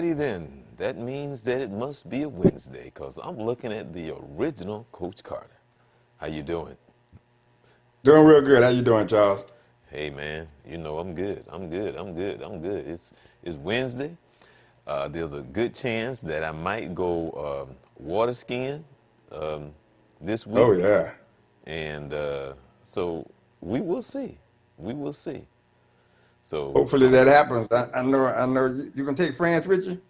righty then. That means that it must be a Wednesday because I'm looking at the original Coach Carter. How you doing? Doing real good. How you doing, Charles? Hey man, you know I'm good. I'm good. I'm good. I'm good. It's Wednesday. There's a good chance that I might go water skiing um, this Oh week, yeah. and so we will see. We will see. So Hopefully that happens. I know you can take France with you.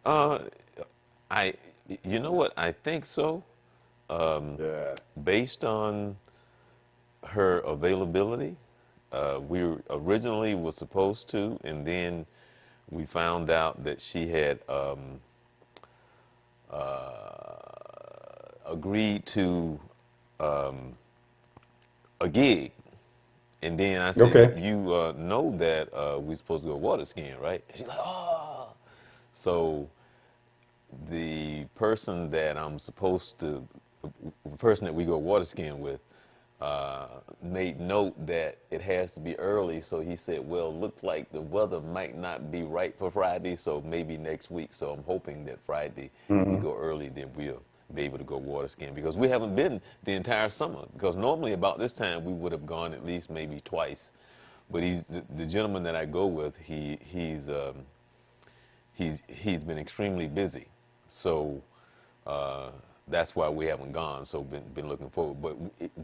uh, I, you know what? I think so. Yeah. Based on her availability. We originally was supposed to, and then we found out that she had agreed to a gig. And then I said, Okay. "You know that we're supposed to go water skiing, right?" And she's like, "Oh." So the person that I'm supposed to, the person that we go water skiing with, made note that it has to be early. So he said, well, look like the weather might not be right for Friday, so maybe next week. So I'm hoping that Friday, if we Hmm. go early, then we'll be able to go water skiing because we haven't been the entire summer. Because normally about this time we would have gone at least maybe twice. But the gentleman that I go with. He's been extremely busy, so uh, that's why we haven't gone. So been looking forward. But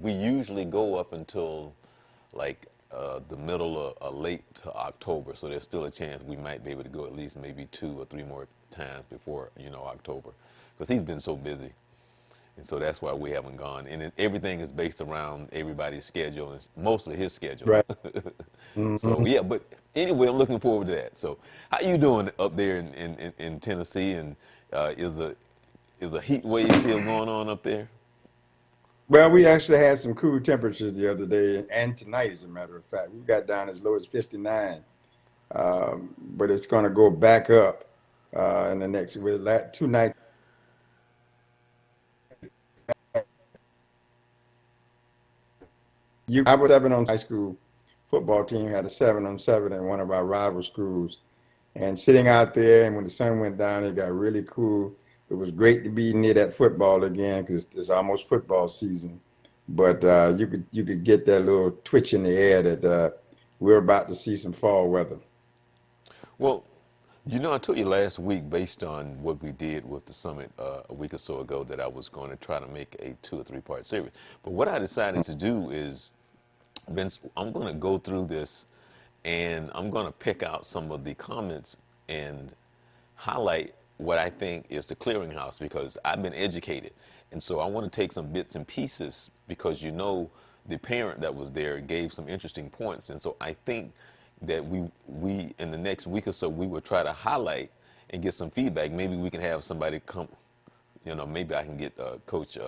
we usually go up until like the middle of late to October. So there's still a chance we might be able to go at least maybe 2 or 3 more times before October, because he's been so busy. And so that's why we haven't gone. And everything is based around everybody's schedule, and it's mostly his schedule. Right. So Hmm. yeah, but anyway, I'm looking forward to that. So how you doing up there in Tennessee? And is a heat wave still going on up there? Well, we actually had some cool temperatures the other day, and tonight, as a matter of fact, we got down as low as 59. But it's going to go back up in the next with 2 nights. I was 7 on high school football team, had a 7-on-7 in one of our rival schools. And sitting out there, and when the sun went down, it got really cool. It was great to be near that football again because it's almost football season. But you could get that little twitch in the air that we're about to see some fall weather. Well, I told you last week, based on what we did with the summit a week or so ago, that I was going to try to make a 2 or 3 part series. But what I decided to do is, Vince, I'm going to go through this and I'm going to pick out some of the comments and highlight what I think is the clearinghouse, because I've been educated. And so I want to take some bits and pieces because the parent that was there gave some interesting points. And so I think that we in the next week or so we will try to highlight and get some feedback. Maybe we can have somebody come, maybe I can get Coach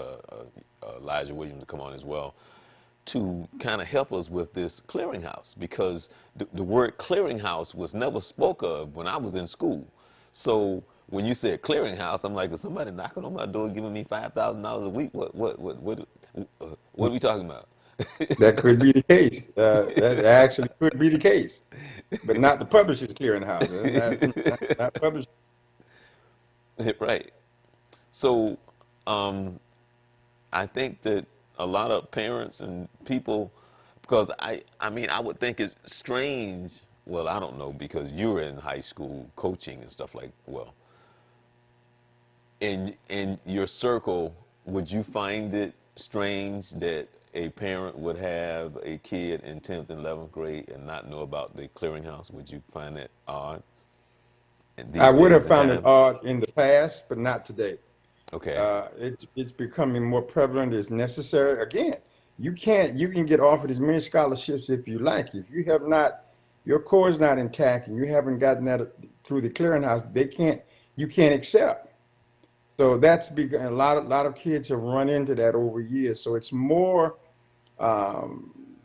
Elijah Williams to come on as well to kind of help us with this clearinghouse, because the word clearinghouse was never spoke of when I was in school. So when you said clearinghouse, I'm like, is somebody knocking on my door giving me $5,000 a week? What are we talking about? That could be the case. That actually could be the case, but not the publisher's clearinghouse. Not publishers. Right. So I think that a lot of parents and people, because I mean, I would think it's strange. Well, I don't know, because you were in high school coaching and stuff like, well, in your circle, would you find it strange that a parent would have a kid in 10th and 11th grade and not know about the clearinghouse? Would you find that odd I these would have days and found it time? odd in the past, but not today. Okay. It's becoming more prevalent. It's necessary. Again, you can get offered as many scholarships if you like. If you have not, your core is not intact, and you haven't gotten that through the clearinghouse, you can't accept. So that's a lot of kids have run into that over years. So it's more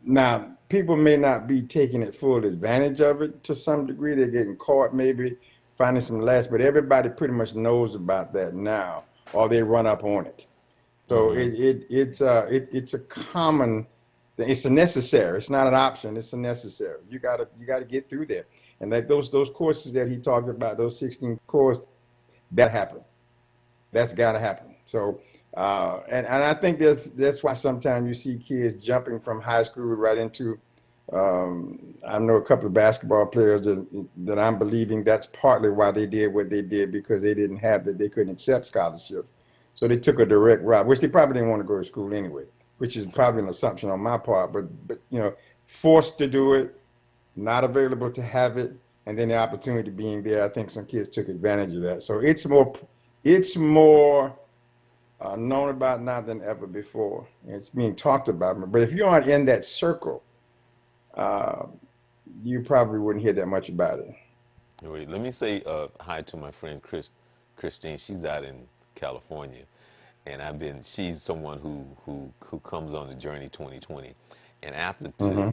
now. People may not be taking it full advantage of it to some degree. They're getting caught maybe finding some less, but everybody pretty much knows about that now, or they run up on it. So it's a common. It's a necessary. It's not an option. It's a necessary. You gotta get through there. And that those courses that he talked about, those 16 courses, that happened. That's got to happen. So, and I think that's why sometimes you see kids jumping from high school right into. I know a couple of basketball players that I'm believing that's partly why they did what they did because they didn't have that they couldn't accept scholarships, so they took a direct route, which they probably didn't want to go to school anyway, which is probably an assumption on my part. But forced to do it, not available to have it, and then the opportunity being there, I think some kids took advantage of that. So it's more known about now than ever before. It's being talked about. But if you aren't in that circle, uh, you probably wouldn't hear that much about it. Wait, let me say hi to my friend Christine. She's out in California, and she's someone who comes on the Journey 2020. And after Hmm.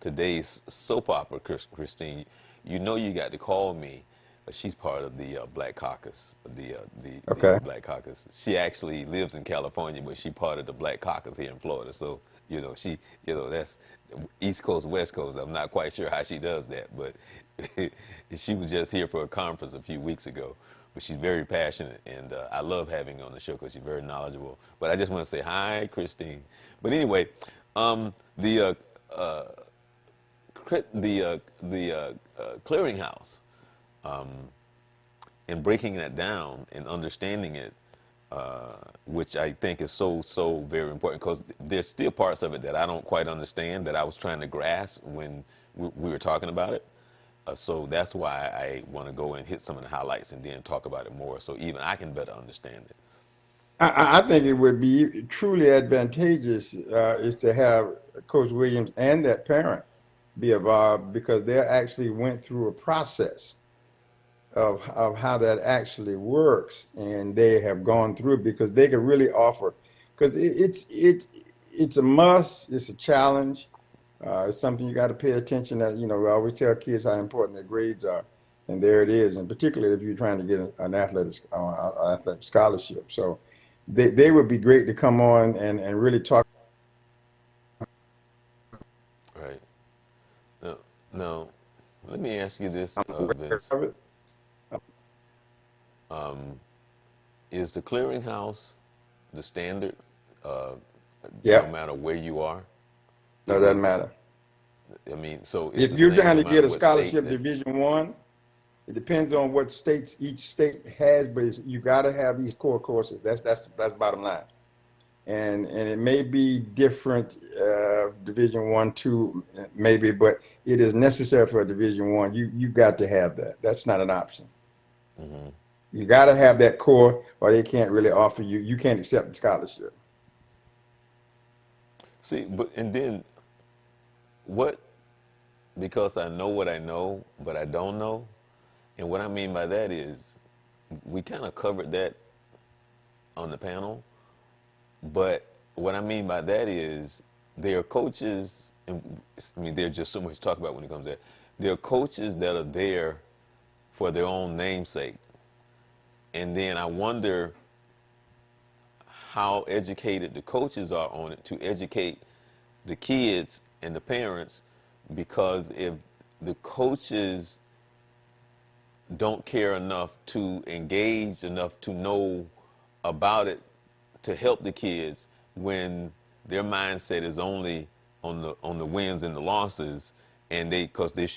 today's soap opera, Christine, you know you got to call me. She's part of the Black Caucus, the Okay. Black Caucus. She actually lives in California, but she part of the Black Caucus here in Florida. So that's East Coast, West Coast. I'm not quite sure how she does that, but she was just here for a conference a few weeks ago. But she's very passionate, and I love having her on the show because she's very knowledgeable. But I just want to say hi, Christine. But anyway, the clearinghouse, and breaking that down and understanding it, which I think is so very important because there's still parts of it that I don't quite understand that I was trying to grasp when we were talking about it. So that's why I want to go and hit some of the highlights and then talk about it more so even I can better understand it. I think it would be truly advantageous is to have Coach Williams and that parent be involved because they actually went through a process of how that actually works, and they have gone through it because they can really offer because it's a must, it's a challenge, it's something you got to pay attention. That we always tell kids how important their grades are, and there it is, and particularly if you're trying to get an athletic scholarship. So they would be great to come on and really talk. Right. Now, let me ask you this, I'm aware Vince. of it. Is the clearinghouse the standard, uh, no Yep. matter where you are? No, it Is doesn't it? matter. I mean, so it's If the you're same trying no to matter get a what state scholarship that. Division 1, it depends on what states each state has, but you got to have these core courses. That's bottom line. And it may be different Division 1, 2, maybe, but it is necessary for a Division 1. You got to have that. That's not an option. Hmm. You got to have that core, or they can't really offer you. You can't accept the scholarship. See, but and then what? Because I know what I know, but I don't know. And what I mean by that is, we kind of covered that on the panel. But what I mean by that is, there are coaches, and I mean, there's just so much to talk about when it comes to that. There are coaches that are there for their own namesake. And then I wonder how educated the coaches are on it to educate the kids and the parents, because if the coaches don't care enough to engage enough to know about it to help the kids when their mindset is only on the wins and the losses, and because they're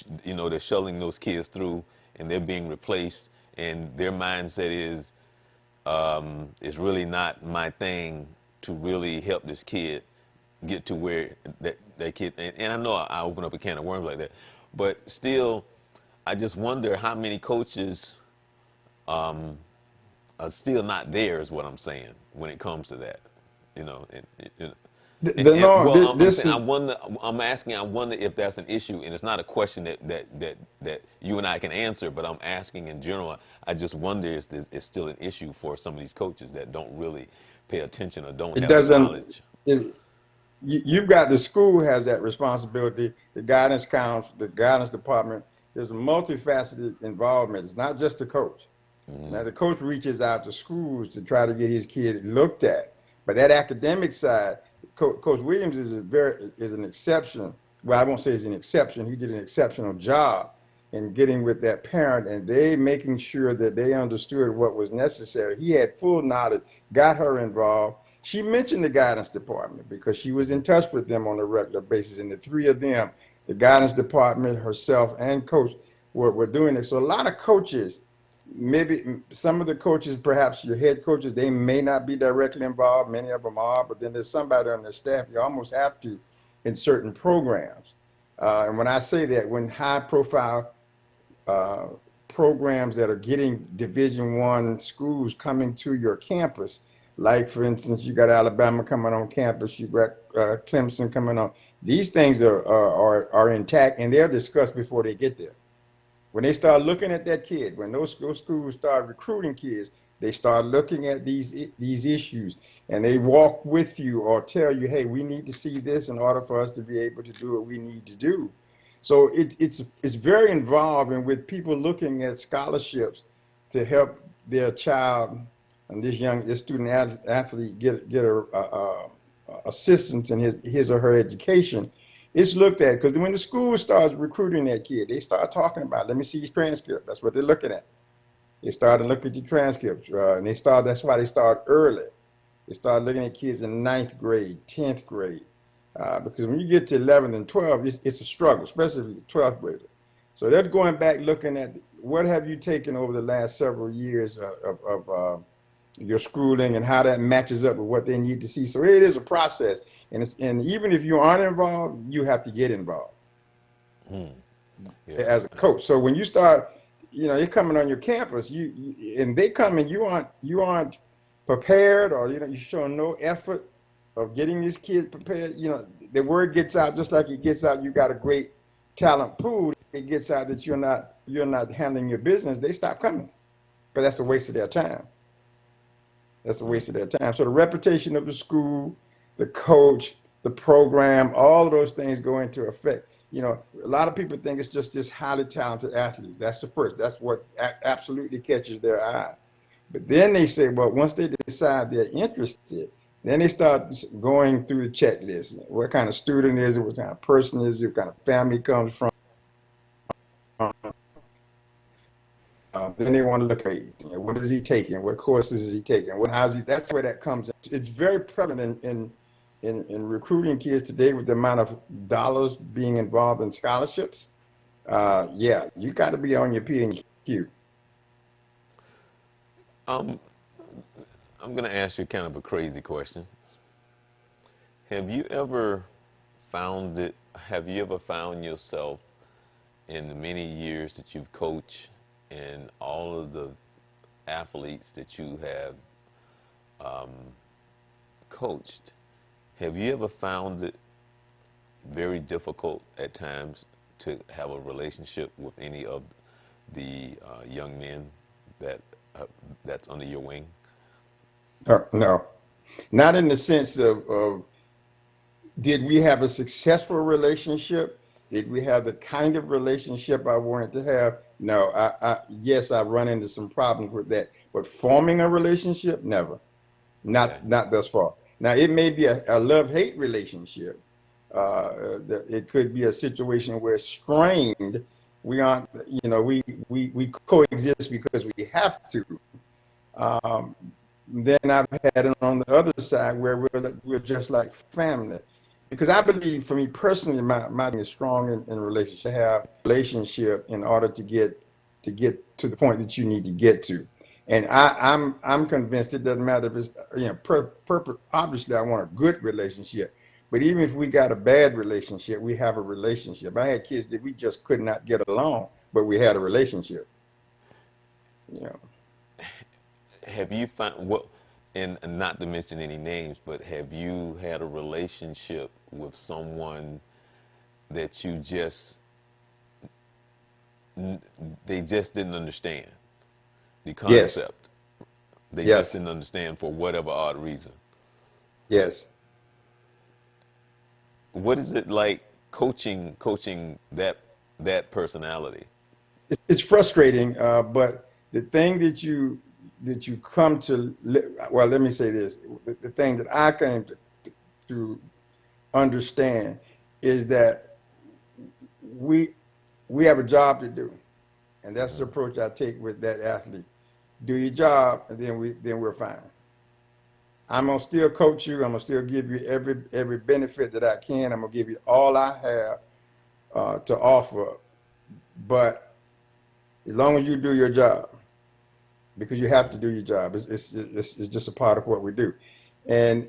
shuttling those kids through and they're being replaced, and their mindset is it's really not my thing to really help this kid get to where that kid. And I know I open up a can of worms like that, but still, I just wonder how many coaches are still not there. Is what I'm saying when it comes to that, you know. No, Well, I'm this saying I is wonder. I'm asking. I wonder if that's an issue, and it's not a question that you and I can answer. But I'm asking in general. I just wonder if it's still an issue for some of these coaches that don't really pay attention or don't it have the doesn't. knowledge. You've got the school has that responsibility, the guidance council, the guidance department. There's a multifaceted involvement. It's not just the coach. Hmm. Now the coach reaches out to schools to try to get his kid looked at, but that academic side, Coach Williams is an exception. Well, I won't say he's an exception. He did an exceptional job and getting with that parent and they making sure that they understood what was necessary. He had full knowledge, got her involved. She mentioned the guidance department because she was in touch with them on a regular basis. And the three of them, the guidance department, herself, and coach, were doing it. So a lot of coaches, maybe some of the coaches, perhaps your head coaches, they may not be directly involved. Many of them are, but then there's somebody on their staff. You almost have to in certain programs. And when I say that, when high profile uh, programs that are getting Division I schools coming to your campus, like for instance, you got Alabama coming on campus, you got Clemson coming on. These things are intact and they're discussed before they get there. When they start looking at that kid, when those schools start recruiting kids, they start looking at these issues, and they walk with you or tell you, "Hey, we need to see this in order for us to be able to do what we need to do." So it's very involved, and with people looking at scholarships to help their child and this student athlete get assistance in his or her education. It's looked at because when the school starts recruiting that kid, they start talking about, let me see his transcript. That's what they're looking at. They start to look at your transcripts, and that's why they start early. They start looking at kids in ninth grade, 10th grade, because when you get to 11th and 12th, it's a struggle, especially if you're a 12th grader. So they're going back looking at what have you taken over the last several years of your schooling and how that matches up with what they need to see. So it is a process, and even if you aren't involved, you have to get involved Yeah. as a coach. So when you start, you're coming on your campus, and they come and you aren't prepared, or you show no effort of getting these kids prepared. The word gets out just like it gets out. You got a great talent pool. It gets out that you're not handling your business. They stop coming, but that's a waste of their time. That's a waste of their time. So the reputation of the school, the coach, the program, all of those things go into effect. A lot of people think it's just this highly talented athlete. That's the first. That's what absolutely catches their eye. But then they say, well, once they decide they're interested, then they start going through the checklist. What kind of student is it? What kind of person is it? What kind of family comes from? Then they want to look at what is he taking? What courses is he taking? How's he? That's where that comes in. It's very prevalent in recruiting kids today with the amount of dollars being involved in scholarships. Yeah, you got to be on your P and Q. Um, I'm going to ask you kind of a crazy question. Have you ever have you ever found yourself in the many years that you've coached and all of the athletes that you have coached, have you ever found it very difficult at times to have a relationship with any of the young men that that's under your wing? No, not in the sense of did we have a successful relationship? Did we have the kind of relationship I wanted to have? No, yes, I've run into some problems with that. But forming a relationship, never. Okay. Not thus far. Now it may be a love-hate relationship. It could be a situation where strained. We aren't, we coexist because we have to. Um, then I've had it on the other side where we're just like family. Because I believe, for me personally, my thing is strong in relationship. Have relationship in order to get to the point that you need to get to. And I'm convinced it doesn't matter if it's obviously I want a good relationship, but even if we got a bad relationship, we have a relationship. I had kids that we just could not get along, but we had a relationship. You know. Have you found what, and not to mention any names, but have you had a relationship with someone that they just didn't understand the Yes. concept? They just Yes. didn't understand for whatever odd reason. Yes. What is it like coaching that personality? It's frustrating, but the thing that you come to, well, let me say this: the thing that I came to understand is that we we have a job to do, and that's the approach I take with that athlete. Do your job, and then we're fine. I'm gonna still coach you. I'm gonna still give you every benefit that I can. I'm gonna give you all I have to offer. But as long as you do your job, because you have to do your job, it's just a part of what we do. And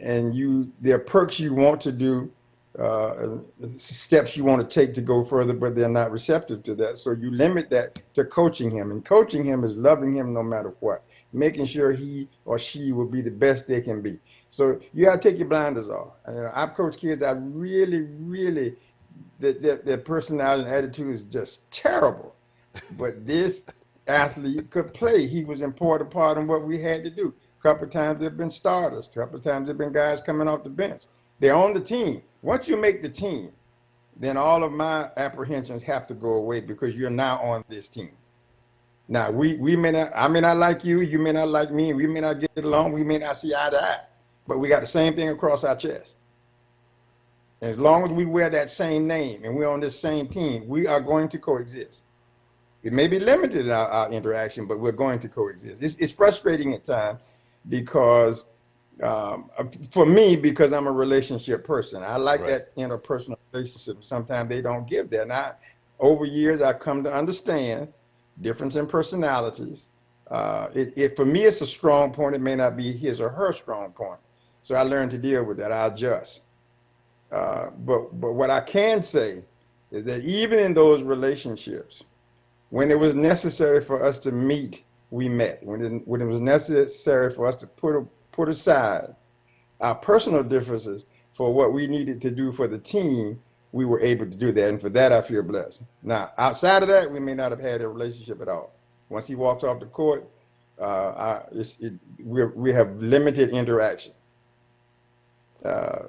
there are perks you want to do, uh, steps you want to take to go further, but they're not receptive to that. So you limit that to coaching him, and coaching him is loving him no matter what, making sure he or she will be the best they can be. So you got to take your blinders off. I've coached kids that really, their personality and attitude is just terrible. But this athlete could play. He was an important part in what we had to do. A couple of times they've been starters. A couple of times they've been guys coming off the bench. They're on the team. Once you make the team, then all of my apprehensions have to go away because you're now on this team. Now we may not, I may not like you, you may not like me, we may not get along, we may not see eye to eye, but we got the same thing across our chest. As long as we wear that same name and we're on this same team, we are going to coexist. It may be limited in our interaction, but we're going to coexist. It's frustrating at times because, for me, because I'm a relationship person. I like Right. that interpersonal relationship. Sometimes they don't give that. Now, over years, I've come to understand difference in personalities. For me, it's a strong point. It may not be his or her strong point. So I learned to deal with that. I adjust. But what I can say is that even in those relationships, when it was necessary for us to meet, we met. When it was necessary for us to put aside our personal differences for what we needed to do for the team, we were able to do that. And for that, I feel blessed. Now, outside of that, we may not have had a relationship at all. Once he walked off the court, we have limited interaction. Uh,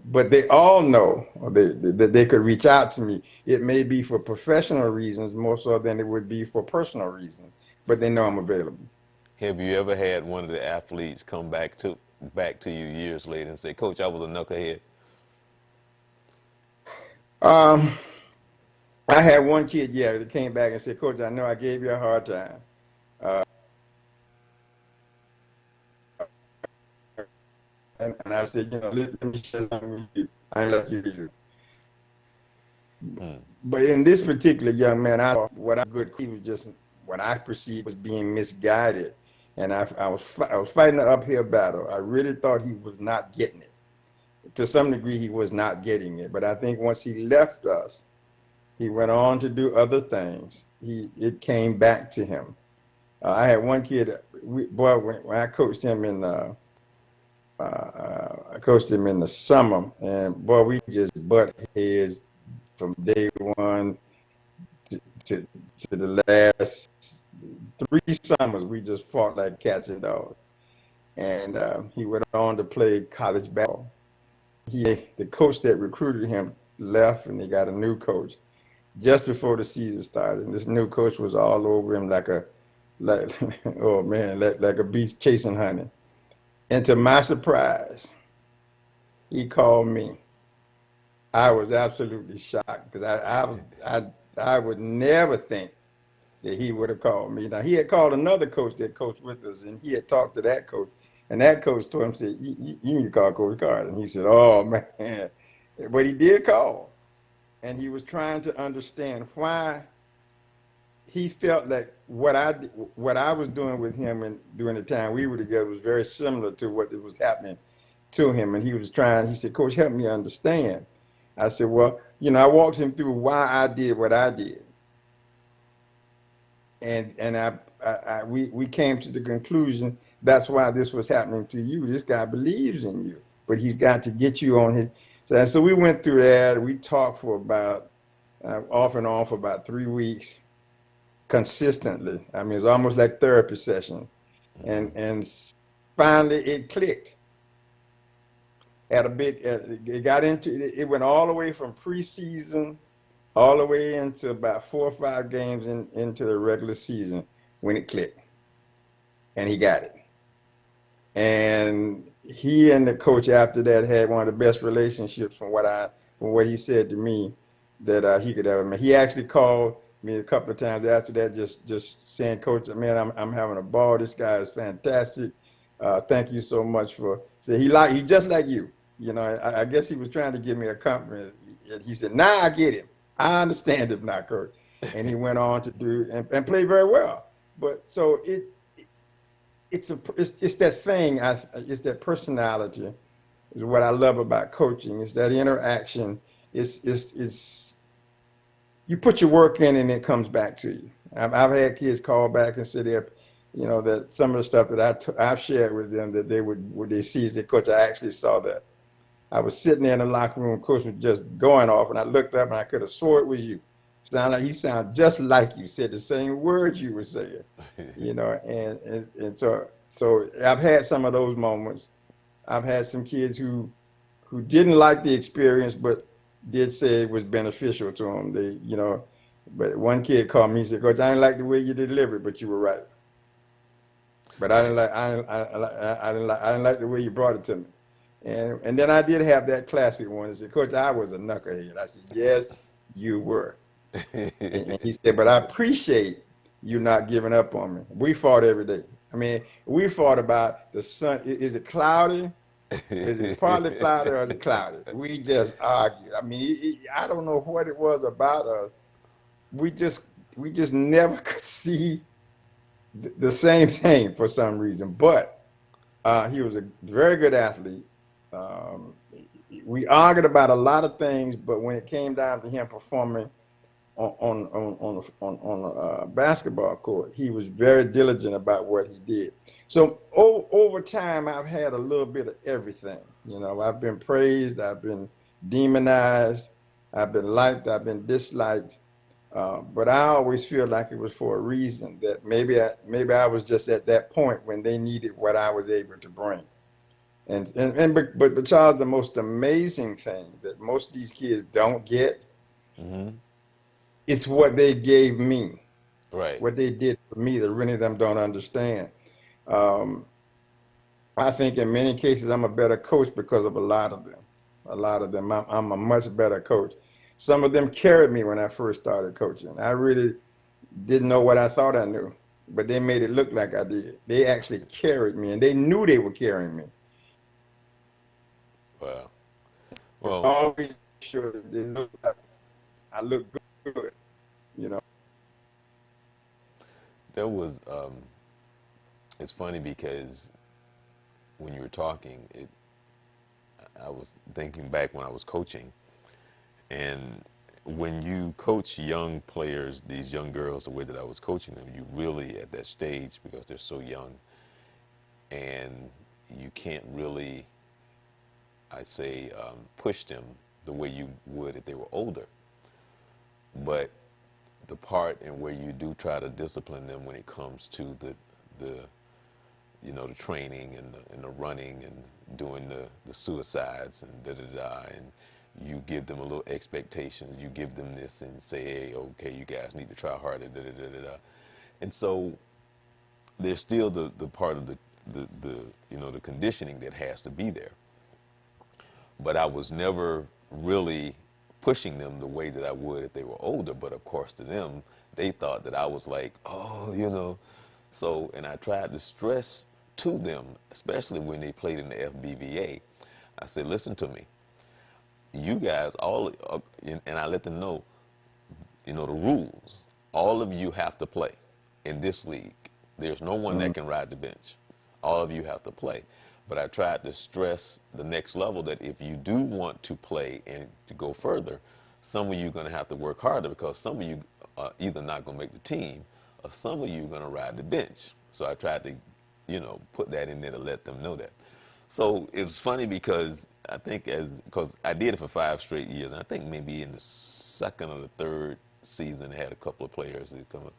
but they all know that they could reach out to me. It may be for professional reasons more so than it would be for personal reasons, but they know I'm available. Have you ever had one of the athletes come back to you years later and say, "Coach, I was a knucklehead"? Um, I had one kid, yeah, that came back and said, Coach, I know I gave you a hard time. And I said, let me share something with you. I ain't like you either. Hmm. But in this particular young man, he was just what I perceived was being misguided. And I was fighting an uphill battle. I really thought he was not getting it. To some degree, he was not getting it. But I think once he left us, he went on to do other things. It came back to him. I had one kid, when I coached him in the summer, and boy, we just butt heads from day one to, to the last 3 summers. We just fought like cats and dogs. And he went on to play college basketball. The coach that recruited him left, and they got a new coach just before the season started. And this new coach was all over him like oh man, like a beast chasing honey. And to my surprise, he called me. I was absolutely shocked because I would never think that he would have called me. Now he had called another coach that coached with us, and he had talked to that coach, and that coach told him, said, "You need to call Coach Carter." And he said, "Oh man," but he did call, and he was trying to understand why he felt like what I was doing with him and during the time we were together was very similar to what was happening to him. And he said, Coach, help me understand. I said, well, I walked him through why I did what I did. And we came to the conclusion that's why this was happening to you. This guy believes in you, but he's got to get you on his. So we went through that. We talked for about, off and on for about 3 weeks consistently. I mean, it's almost like therapy session. And finally it clicked. It got into it went all the way from preseason all the way into about 4 or 5 games into the regular season when it clicked, and he got it. And he and the coach after that had one of the best relationships from what he said to me that he could ever make. He actually called me a couple of times after that, just saying, Coach, man, I'm having a ball. This guy is fantastic. Thank you so much for. So he just like you. You know, I guess he was trying to give me a compliment. And he said, "Now I get him. I understand him now, Coach." And he went on to do and play very well. But so it's that thing. It's that personality is what I love about coaching. It's that interaction. It's you put your work in and it comes back to you. I've had kids call back and say that some of the stuff that I've shared with them that would they see is that, Coach, I actually saw that. I was sitting there in the locker room, Coach was just going off, and I looked up and I could have swore it was you. He sounded just like you, said the same words you were saying, and so I've had some of those moments. I've had some kids who didn't like the experience, but did say it was beneficial to them. But one kid called me and said, "Coach, I didn't like the way you delivered, but you were right. But Right. I didn't like the way you brought it to me." And then I did have that classic one. He said, "Coach, I was a knucklehead." I said, "Yes, you were." And he said, "But I appreciate you not giving up on me. We fought every day. I mean, we fought about the sun. Is it cloudy? Is it partly cloudy or is it cloudy?" We just argued. I mean, I don't know what it was about us. We just never could see the same thing for some reason. But he was a very good athlete. Um, we argued about a lot of things, but when it came down to him performing on a basketball court, he was very diligent about what he did. So over time, I've had a little bit of everything. I've been praised, I've been demonized, I've been liked, I've been disliked. But I always feel like it was for a reason that maybe I was just at that point when they needed what I was able to bring. But Charles, the most amazing thing that most of these kids don't get, Hmm. it's what they gave me, Right. what they did for me that really them don't understand. Um, I think in many cases I'm a better coach because of a lot of them. A lot of them, I'm a much better coach. Some of them carried me when I first started coaching. I really didn't know what I thought I knew, but they made it look like I did. They actually carried me, and they knew they were carrying me. Wow. Well, Always sure that they look like I look good, you know. there was. It's funny because when you were talking, I was thinking back when I was coaching, and when you coach young players, these young girls, the way that I was coaching them, you really at that stage because they're so young, and you can't really, I say, push them the way you would if they were older. But the part in where you do try to discipline them when it comes to the the training and the running and doing the suicides and da da da, and you give them a little expectations. You give them this and say, hey, okay, you guys need to try harder, da da da da da. And so there's still the part of the the conditioning that has to be there. But I was never really pushing them the way that I would if they were older. But of course, to them, they thought that I was like, oh, So, and I tried to stress to them, especially when they played in the FBVA, I said, listen to me. You guys, and I let them know, the rules. All of you have to play in this league. There's no one that Mm, can ride the bench. All of you have to play. But I tried to stress the next level that if you do want to play and to go further, some of you are going to have to work harder because some of you are either not going to make the team or some of you are going to ride the bench. So I tried to, put that in there to let them know that. So it was funny because I think because I did it for 5 straight years, and I think maybe in the second or the third season, I had a couple of players that come up.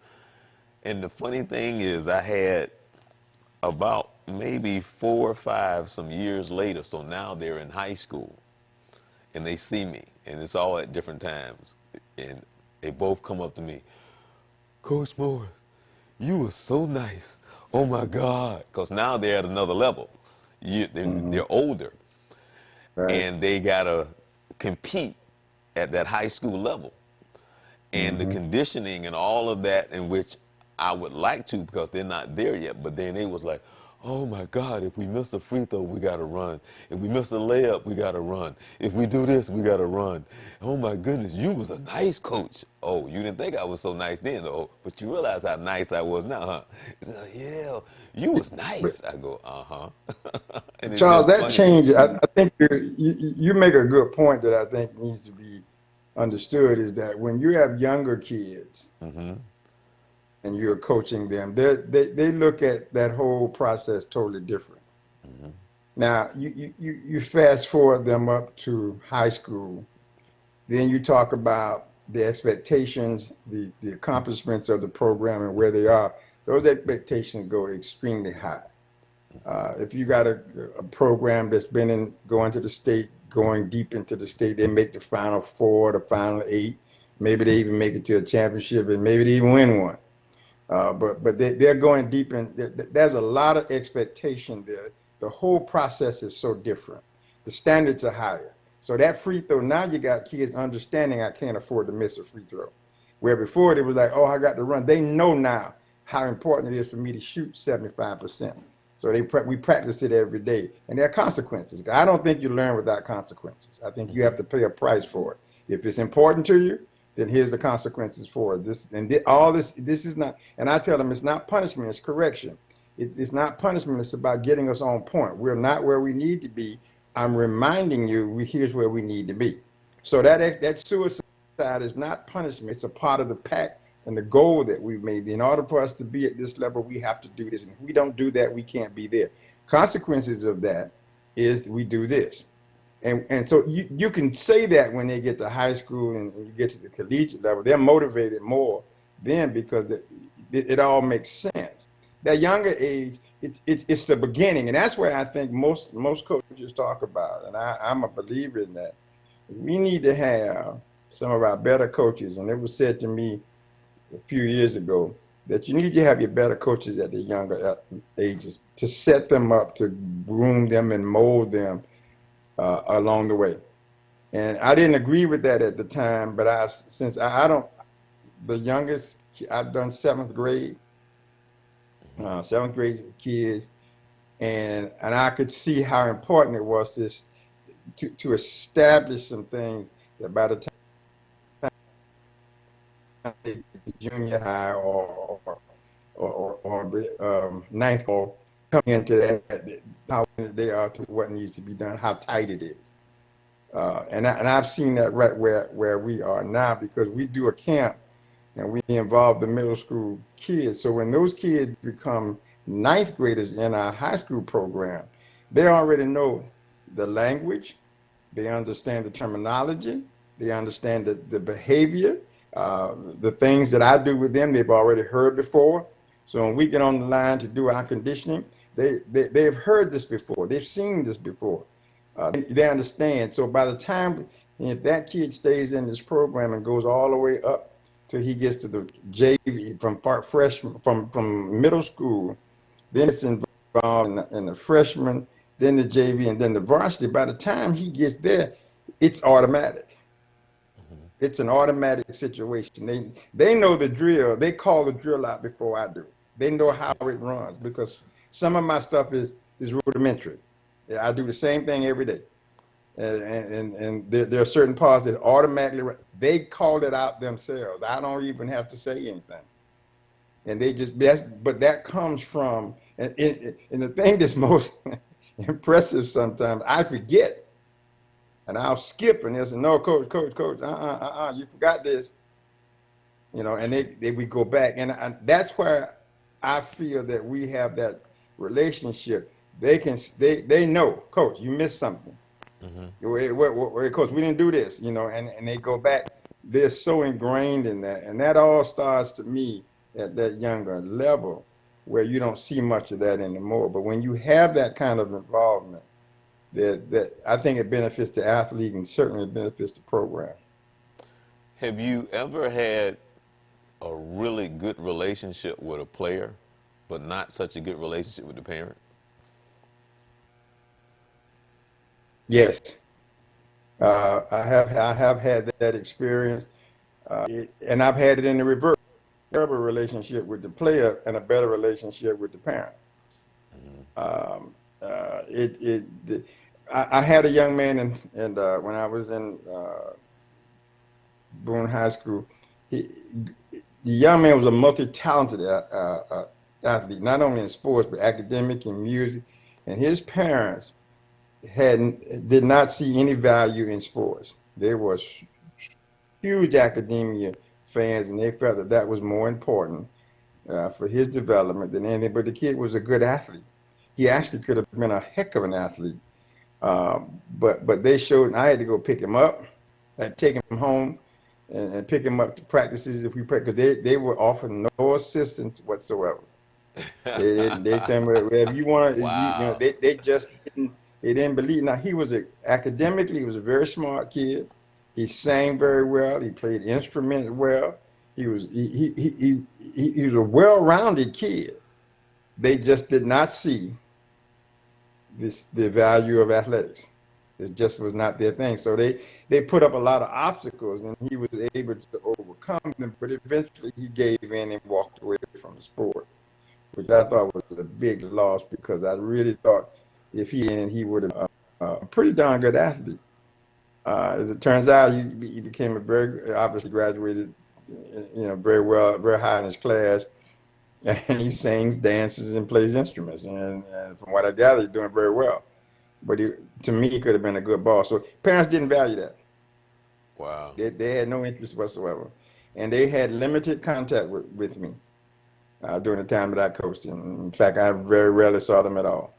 And the funny thing is, I had about maybe 4 or 5 some years later. So now they're in high school, and they see me, and it's all at different times, and they both come up to me, Coach Morris, you were so nice. Oh my God, because now they're at another level. mhm, They're older, right. and they gotta compete at that high school level. and the Hmm. conditioning and all of that, in which I would like to, because they're not there yet. But then they was like, oh my God, if we miss a free throw, we got to run. If we miss a layup, we got to run. If we do this, we got to run. Oh my goodness, you was a nice coach. Oh, you didn't think I was so nice then, though, but you realize how nice I was now, huh? It's like, yeah, you was But nice. I go, uh-huh. And it's Charles, just that funny. change, I think you make a good point that I think needs to be understood is that when you have younger kids and you're coaching them, they look at that whole process totally different. Now, you fast forward them up to high school, then you talk about the expectations, the accomplishments of the program and where they are. Those expectations go extremely high. If you got a program that's been in going to the state, going deep into the state, they make the final four, the final eight. Maybe they even make it to a championship, and maybe they even win one. But they're going deep in. There's a lot of expectation there. The whole process is so different. The standards are higher. So that free throw, now you got kids understanding I can't afford to miss a free throw. Where before they was like, oh, I got to run. They know now how important it is for me to shoot 75%. So we practice it every day, and there are consequences. I don't think you learn without consequences. I think you have to pay a price for it. If it's important to you, then here's the consequences for it. This and all this. This is not. And I tell them it's not punishment; it's correction. It's not punishment. It's about getting us on point. We're not where we need to be. I'm reminding you, here's where we need to be. So that suicide is not punishment. It's a part of the pact and the goal that we've made. In order for us to be at this level, we have to do this. And if we don't do that, we can't be there. Consequences of that is we do this. And so you can say that when they get to high school and you get to the collegiate level, they're motivated more then because it all makes sense. That younger age, it's the beginning, and that's where I think most coaches talk about, and I'm a believer in that. We need to have some of our better coaches, and it was said to me a few years ago that you need to have your better coaches at the younger ages to set them up, to groom them and mold them along the way. And I didn't agree with that at the time, but since I don't, the youngest, I've done seventh grade kids, and I could see how important it was to establish some things that by the time they get to junior high or the ninth or coming into that, how they are to what needs to be done, how tight it is. And I've seen that right where we are now because we do a camp and we involve the middle school kids. So when those kids become ninth graders in our high school program, they already know the language, they understand the terminology, they understand the behavior, the things that I do with them, they've already heard before. So when we get on the line to do our conditioning, they've heard this before, they've seen this before. They understand. So by the time, if that kid stays in this program and goes all the way up till he gets to the JV from middle school, then it's involved in the freshman, then the JV, and then the varsity. By the time he gets there, it's automatic. It's an automatic situation. They know the drill. They call the drill out before I do. They know how it runs because some of my stuff is rudimentary. Yeah, I do the same thing every day. And there are certain parts that automatically they call it out themselves. I don't even have to say anything, and they just but that comes from and the thing that's most impressive sometimes I forget and I'll skip and they'll say no coach you forgot this, and they we go back and that's where I feel that we have that relationship. They know, coach, you missed something. Coach, we didn't do this, and they go back. They're so ingrained in that, and that all starts to me at that younger level where you don't see much of that anymore. But when you have that kind of involvement, that I think it benefits the athlete and certainly benefits the program. Have you ever had a really good relationship with a player, but not such a good relationship with the parent? Yes, I have had that experience. And I've had it in the reverse, terrible relationship with the player and a better relationship with the parent. Um, it it the, I had a young man when I was in Boone High School. He, the young man was a multi-talented athlete, not only in sports but academic and music. And his parents did not see any value in sports. They were huge academia fans, and they felt that that was more important for his development than anything. But the kid was a good athlete. He actually could have been a heck of an athlete. But they showed, and I had to go pick him up, and take him home, and pick him up to practices if we practice. They were offering no assistance whatsoever. They tell me whatever you want to Wow. they just didn't believe. Now academically he was a very smart kid. He sang very well. He played instruments well. He was a well-rounded kid. They just did not see the value of athletics. It just was not their thing. So they put up a lot of obstacles, and he was able to overcome them. But eventually, he gave in and walked away from the sport, which I thought was a big loss because I really thought if he would have been a pretty darn good athlete. As it turns out, he became a very obviously graduated, very well, very high in his class, and he sings, dances, and plays instruments. And from what I gather, he's doing very well. But to me, he could have been a good boss. So parents didn't value that. Wow. They had no interest whatsoever, and they had limited contact with me during the time that I coached him. In fact, I very rarely saw them at all.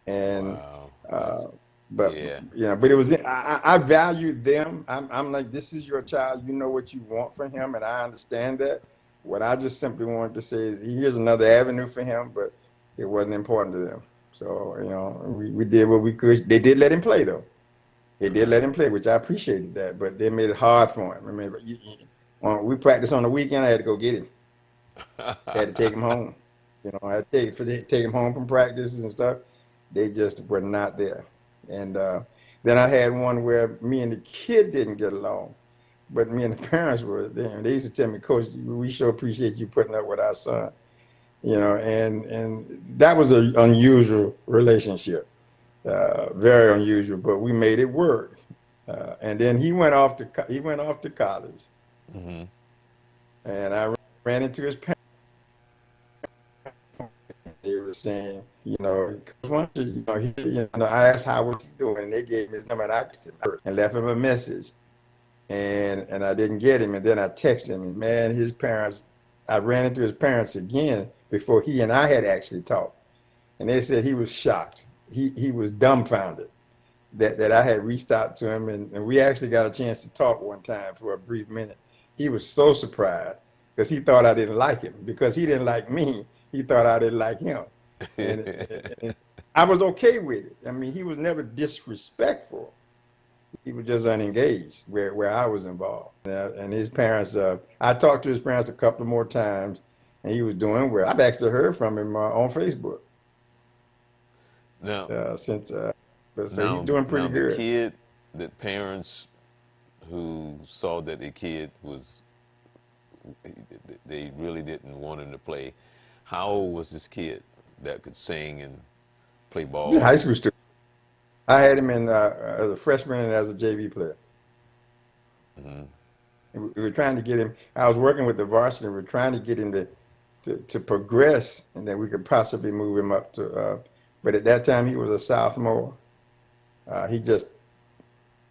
And Wow. uh, That's but yeah. but it was I valued them. I'm like, this is your child. You know what you want from him, and I understand that. What I just simply wanted to say is here's another avenue for him, but it wasn't important to them. So we did what we could. They did let him play though. They did let him play, which I appreciated that. But they made it hard for him. I mean, we practiced on the weekend. I had to go get him. Had to take him home. I had to take him home from practices and stuff. They just were not there. And then I had one where me and the kid didn't get along, but me and the parents were there. And they used to tell me, Coach, we sure appreciate you putting up with our son. And that was an unusual relationship, very unusual. But we made it work. And then he went off to college, Hmm. and I ran into his parents. They were saying, because once I asked how was he doing, and they gave me his number, and I texted him and left him a message, and I didn't get him, and then I texted him, and man, his parents, I ran into his parents again before he and I had actually talked, and they said he was shocked, he was dumbfounded that I had reached out to him, and we actually got a chance to talk one time for a brief minute. He was so surprised because he thought I didn't like him because he didn't like me. He thought I didn't like him, and I was okay with it. I mean, he was never disrespectful. He was just unengaged where I was involved. And his parents, I talked to his parents a couple more times, and he was doing well. I've actually heard from him on Facebook Now, since, so he's now, doing pretty now the good. kid, the parents who saw that the kid was, they really didn't want him to play. How old was this kid that could sing and play ball? High school student. I had him in as a freshman and as a JV player. Hmm. And we were trying to get him. I was working with the varsity. We were trying to get him to progress, and then we could possibly move him up to. But at that time, he was a sophomore. He just,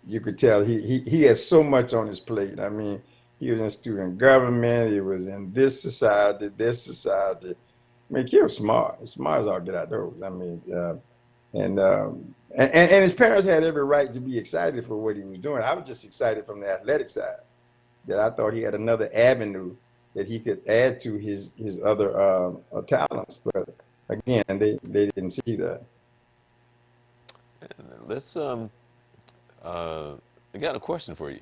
you could tell he had so much on his plate. I mean, he was in student government. He was in this society, this society. I mean, he was smart, smart as all get out those. I mean, and his parents had every right to be excited for what he was doing. I was just excited from the athletic side that I thought he had another avenue that he could add to his other talents. But again, they didn't see that. Let's I got a question for you.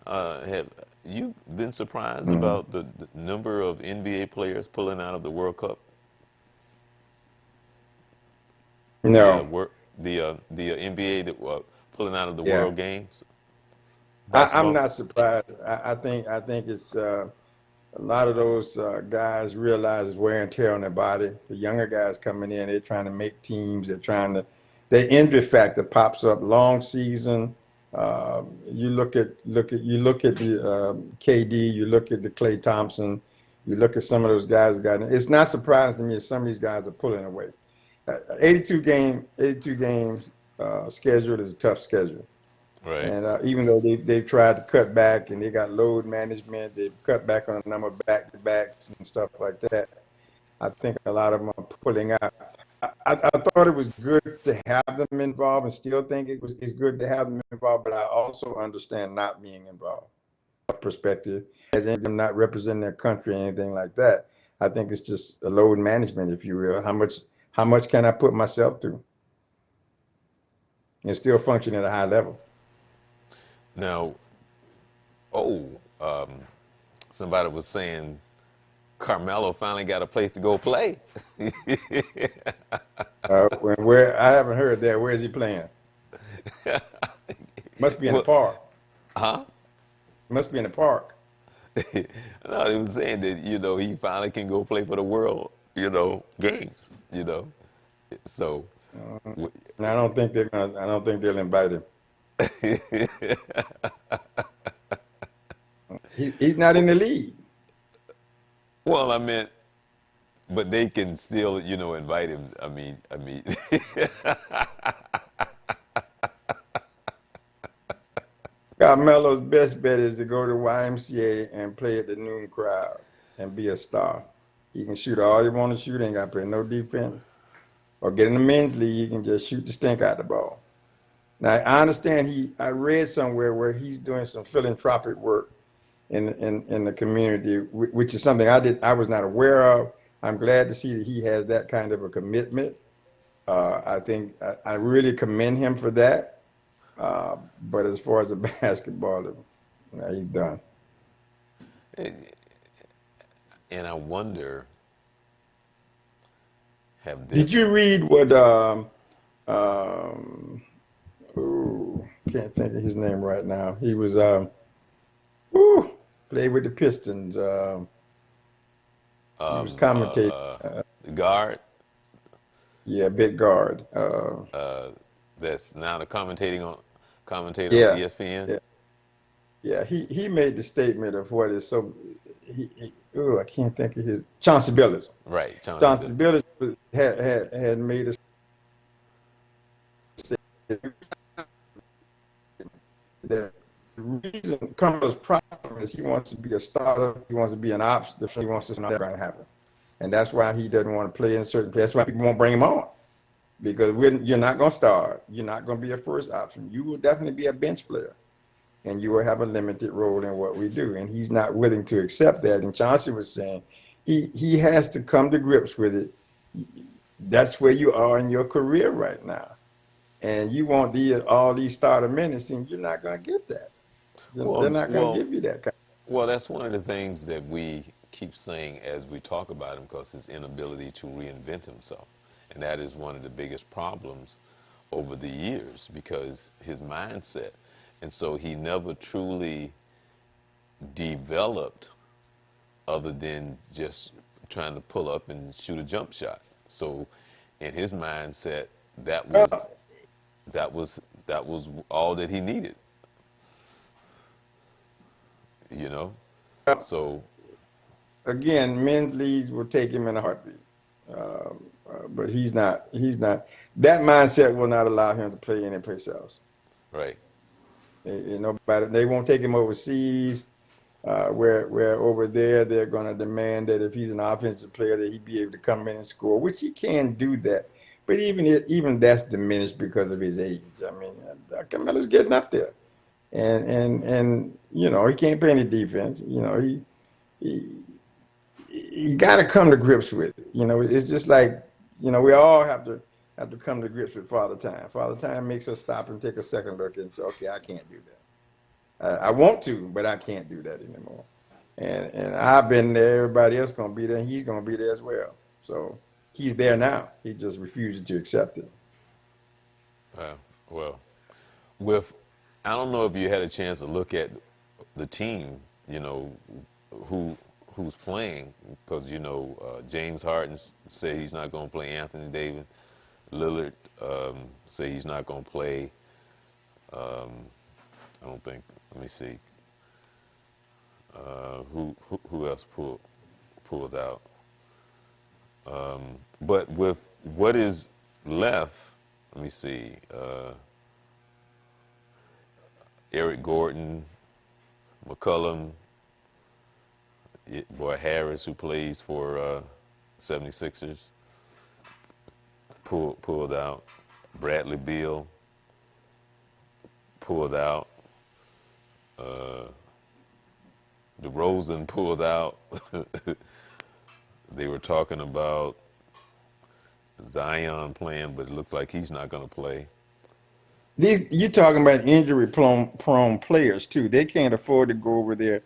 Have you been surprised Mhm. about the number of NBA players pulling out of the World Cup? The No, NBA that pulling out of the yeah. World Games. I'm basketball? not surprised. I think it's a lot of those guys realize wear and tear on their body. The younger guys coming in, they're trying to make teams. Their injury factor pops up. Long season. You look at the KD. You look at the Klay Thompson. You look at some of those guys. It's not surprising to me that some of these guys are pulling away. 82 games schedule is a tough schedule. Right. And even though they've tried to cut back and they got load management, they've cut back on a number of back to backs and stuff like that. I think a lot of them are pulling out. I thought it was good to have them involved, and still think it's good to have them involved. But I also understand not being involved. Perspective, as in them not representing their country or anything like that. I think it's just a load management, if you will. How much can I put myself through and still function at a high level? Now, oh, um, somebody was saying Carmelo finally got a place to go play. Where I haven't heard that. Where is he playing? Must be in the Well, park. huh? Must be in the park. No, they was saying that he finally can go play for the world games. So w- And I don't think they're gonna. I don't think they'll invite him. He's not in the league. well, I meant, but they can still invite him. Carmelo's best bet is to go to YMCA and play at the noon crowd and be a star. He can shoot all he want to shoot. Ain't got to play no defense. Or get in the men's league. He can just shoot the stink out of the ball. Now I understand I read somewhere where he's doing some philanthropic work in the community, which is something I was not aware of. I'm glad to see that he has that kind of a commitment. I think I really commend him for that. But as far as the basketball, he's done. And I wonder, have Did this you read what? Um, ooh, can't think of his name right now. He was ooh, played with the Pistons. He was um, commentating. guard Yeah, big guard. that's now the commentator on Yeah, ESPN? yeah, yeah. He made the statement of what is so. Oh, I can't think of his Chauncey Billups. Right, Chauncey Chauncey Bill. Billups had made a statement that the reason Carmelo's problem is he wants to be a starter, he wants to be an option, he wants to not going to happen, and that's why he doesn't want to play in certain places. That's why people won't bring him on because you're not going to start, you're not going to be a first option. You will definitely be a bench player, and you will have a limited role in what we do. And he's not willing to accept that. And Chauncey was saying he has to come to grips with it. That's where you are in your career right now, and you want all these starter minutes, and you're not going to get that. They're Well, not going to well, give you that kind. well. That's one of the things that we keep saying as we talk about him, because his inability to reinvent himself, and that is one of the biggest problems over the years because his mindset, and so he never truly developed other than just trying to pull up and shoot a jump shot. So, in his mindset, that was Well, that was all that he needed. You know. So, again, men's leagues will take him in a heartbeat. But he's not. He's not. That mindset will not allow him to play any place else. right. Nobody. They won't take him overseas. Where over there they're going to demand that if he's an offensive player that he be able to come in and score, which he can do that. But even that's diminished because of his age. I mean, Carmelo's getting up there, and he can't play any defense. He you got to come to grips with it. It's just like we all have to come to grips with Father Time. Father Time makes us stop and take a second look and say, okay, I can't do that. I want to, but I can't do that anymore. And I've been there. Everybody else gonna be there. And he's gonna be there as well. So he's there now. He just refuses to accept it. Well, with I don't know if you had a chance to look at the team, who who's playing, because James Harden said he's not going to play Anthony Davis. Lillard say he's not going to play. I don't think. Let me see. Who else pulled out? But with what is left, let me see. Eric Gordon, McCollum, boy Harris, who plays for 76ers, pulled out. Bradley Beal pulled out. DeRozan pulled out. They were talking about Zion playing, but it looks like he's not going to play. These you're talking about injury prone players too. They can't afford to go over there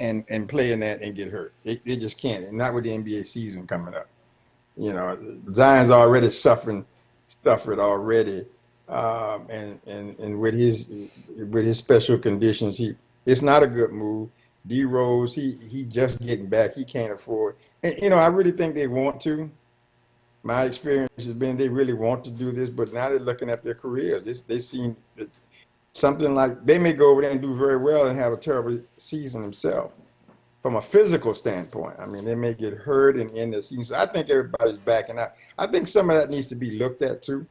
and play in that and get hurt. They just can't. And not with the NBA season coming up. Zion's already suffered already, and with his special conditions, it's not a good move. D Rose, he just getting back. He can't afford. And I really think they want to. My experience has been they really want to do this, but now they're looking at their careers. They seem that something like they may go over there and do very well and have a terrible season themselves from a physical standpoint. I mean, they may get hurt and end the season. So I think everybody's backing out. I think some of that needs to be looked at too.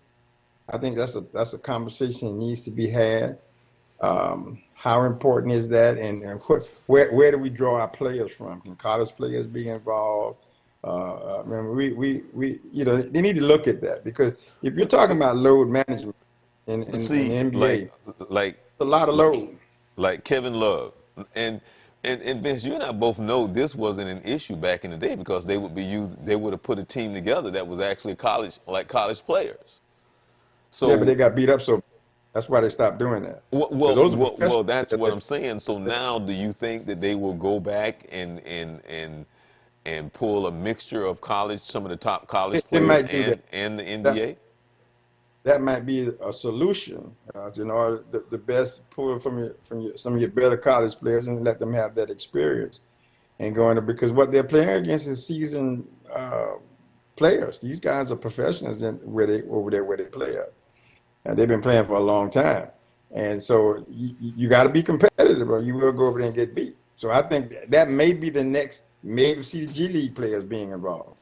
I think that's a conversation that needs to be had. How important is that, and where do we draw our players from? Can college players be involved? I mean, they need to look at that because if you're talking about load management in the See, NBA, it's like a lot of load. like Kevin Love and Vince, you and I both know this wasn't an issue back in the day because they would have put a team together that was actually college players. Yeah, but So they got beat up, so that's why they stopped doing that. well, Because well, those are well, professionals. well, that's what I'm saying. So now, do you think that they will go back and pull a mixture of some of the top college They players might do that. and the That NBA? that might be a solution. The best pull from some of your better college players and let them have that experience and going to because what they're playing against is seasoned players. These guys are professionals over there where they play at, and they've been playing for a long time. And so you got to be competitive, or you will go over there and get beat. So I think that may be the next. Maybe see the G League players being involved.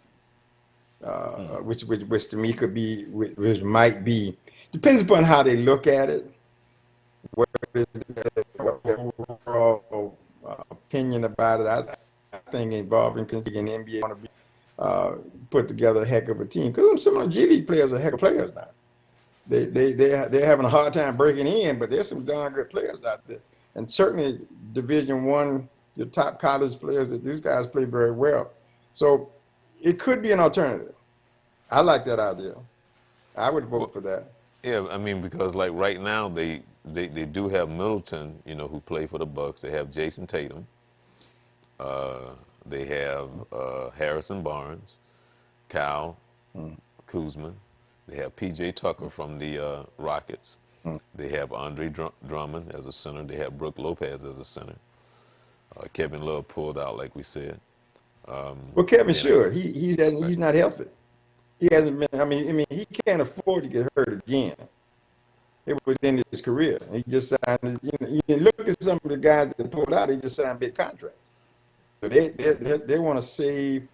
Which to me could be, which might be, depends upon how they look at it. What is what their overall opinion about it? I think involving an NBA want to be put together a heck of a team because some of the G League players are heck of players now. They're having a hard time breaking in, but there's some darn good players out there, and certainly Division One, your top college players that these guys play very well. So it could be an alternative. I like that idea. I would vote Well, for that. yeah, I mean because like right now they do have Middleton, who play for the Bucks. They have Jason Tatum. They have Harrison Barnes, Kyle Mm, Kuzma. They have P.J. Tucker from the Rockets. mm. They have Andre Drummond as a center. They have Brooke Lopez as a center. Kevin Love pulled out, like we said. Well, Kevin, Then sure, he's not healthy. He hasn't been. I mean, he can't afford to get hurt again. It was in his career. He just signed. You look at some of the guys that pulled out. They just signed big contracts. So they want to save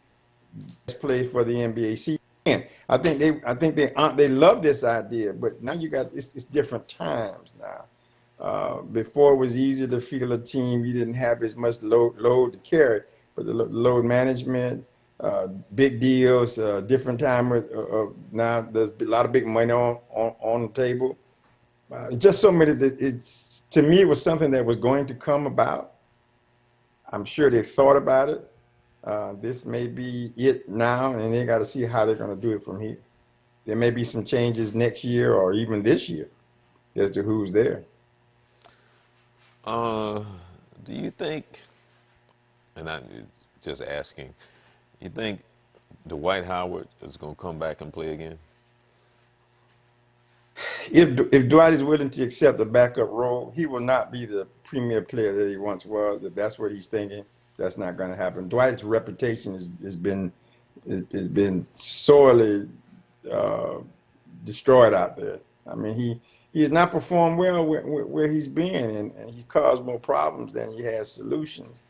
best play for the NBA. See, again, they love this idea, but now it's different times now. Before it was easier to field a team. You didn't have as much load to carry, but the load management, big deals, different time now there's a lot of big money on the table. Just so many that it's to me it was something that was going to come about. I'm sure they thought about it. This may be it now, and they got to see how they're going to do it from here. There may be some changes next year or even this year as to who's there. Uh, do you think, and I'm just asking, you think Dwight Howard is going to come back and play again? if Dwight is willing to accept the backup role, he will not be the premier player that he once was. If that's what he's thinking, that's not going to happen. Dwight's reputation has been sorely uh, destroyed out there. I mean, he has not performed well where he's been, and he's caused more problems than he has solutions.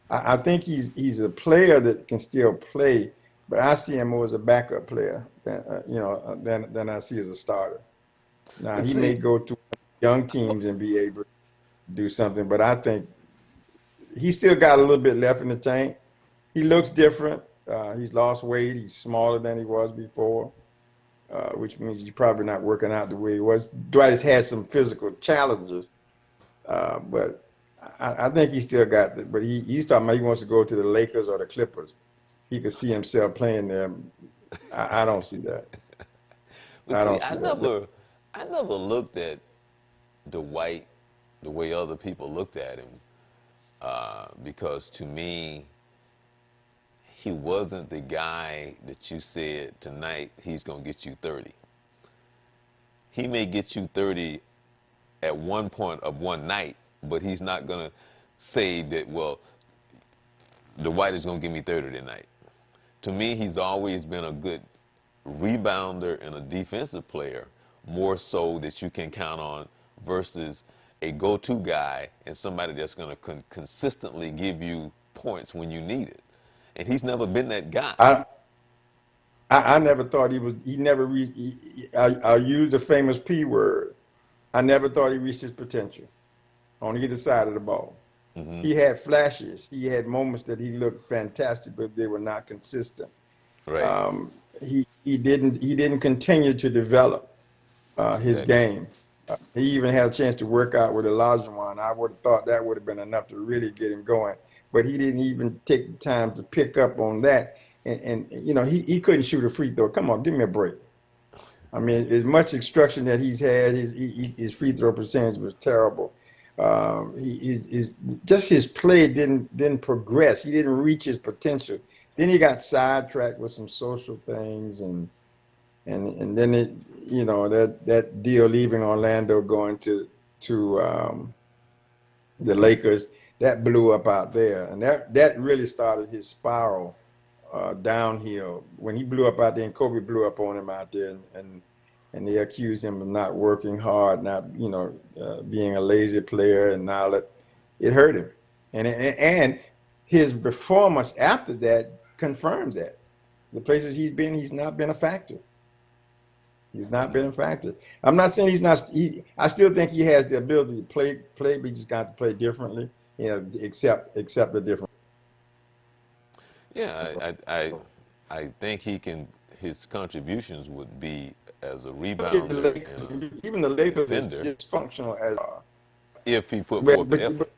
I think he's a player that can still play, but I see him more as a backup player than I see as a starter. Now But he may see, go to young teams and be able to do something, but I think he's still got a little bit left in the tank. He looks different. He's lost weight. He's smaller than he was before, which means he's probably not working out the way he was. Dwight has had some physical challenges, but I think he still got it. But he's talking about he wants to go to the Lakers or the Clippers. He could see himself playing there. I don't see that. but I see, don't see that. I never looked at Dwight the way other people looked at him, because to me, he wasn't the guy that you said tonight he's gonna get you 30. He may get you 30 at one point of one night, but he's not gonna say that, well, Dwight is gonna give me 30 tonight. To me, he's always been a good rebounder and a defensive player, more so that you can count on versus a go-to guy and somebody that's going to consistently give you points when you need it. And he's never been that guy. I I never thought he was. He never reached. I use the famous P word. I never thought he reached his potential on either side of the ball. Hmm. He had flashes. He had moments that he looked fantastic, but they were not consistent. Right. Um, he didn't continue to develop his Exactly. game. He even had a chance to work out with Olajuwon. I would have thought that would have been enough to really get him going, but he didn't even take the time to pick up on that. And he couldn't shoot a free throw. Come on, give me a break. I mean, as much instruction that he's had, his free throw percentage was terrible. Just his play didn't progress. He didn't reach his potential. Then he got sidetracked with some social things, and then that deal leaving Orlando going to the Lakers, that blew up out there, and that really started his spiral downhill. When he blew up out there, and Kobe blew up on him out there, and they accused him of not working hard, not being a lazy player, and now it hurt him, and his performance after that confirmed that. The places he's been, he's not been a factor. He's not been a factor. I'm not saying he's not. I still think he has the ability to play, but he just got to play differently. Accept the difference. Yeah, I think he can. His contributions would be as a Look at the rebounder and Lakers. a Even the Lakers is defender dysfunctional as if he put forth but, the but effort. but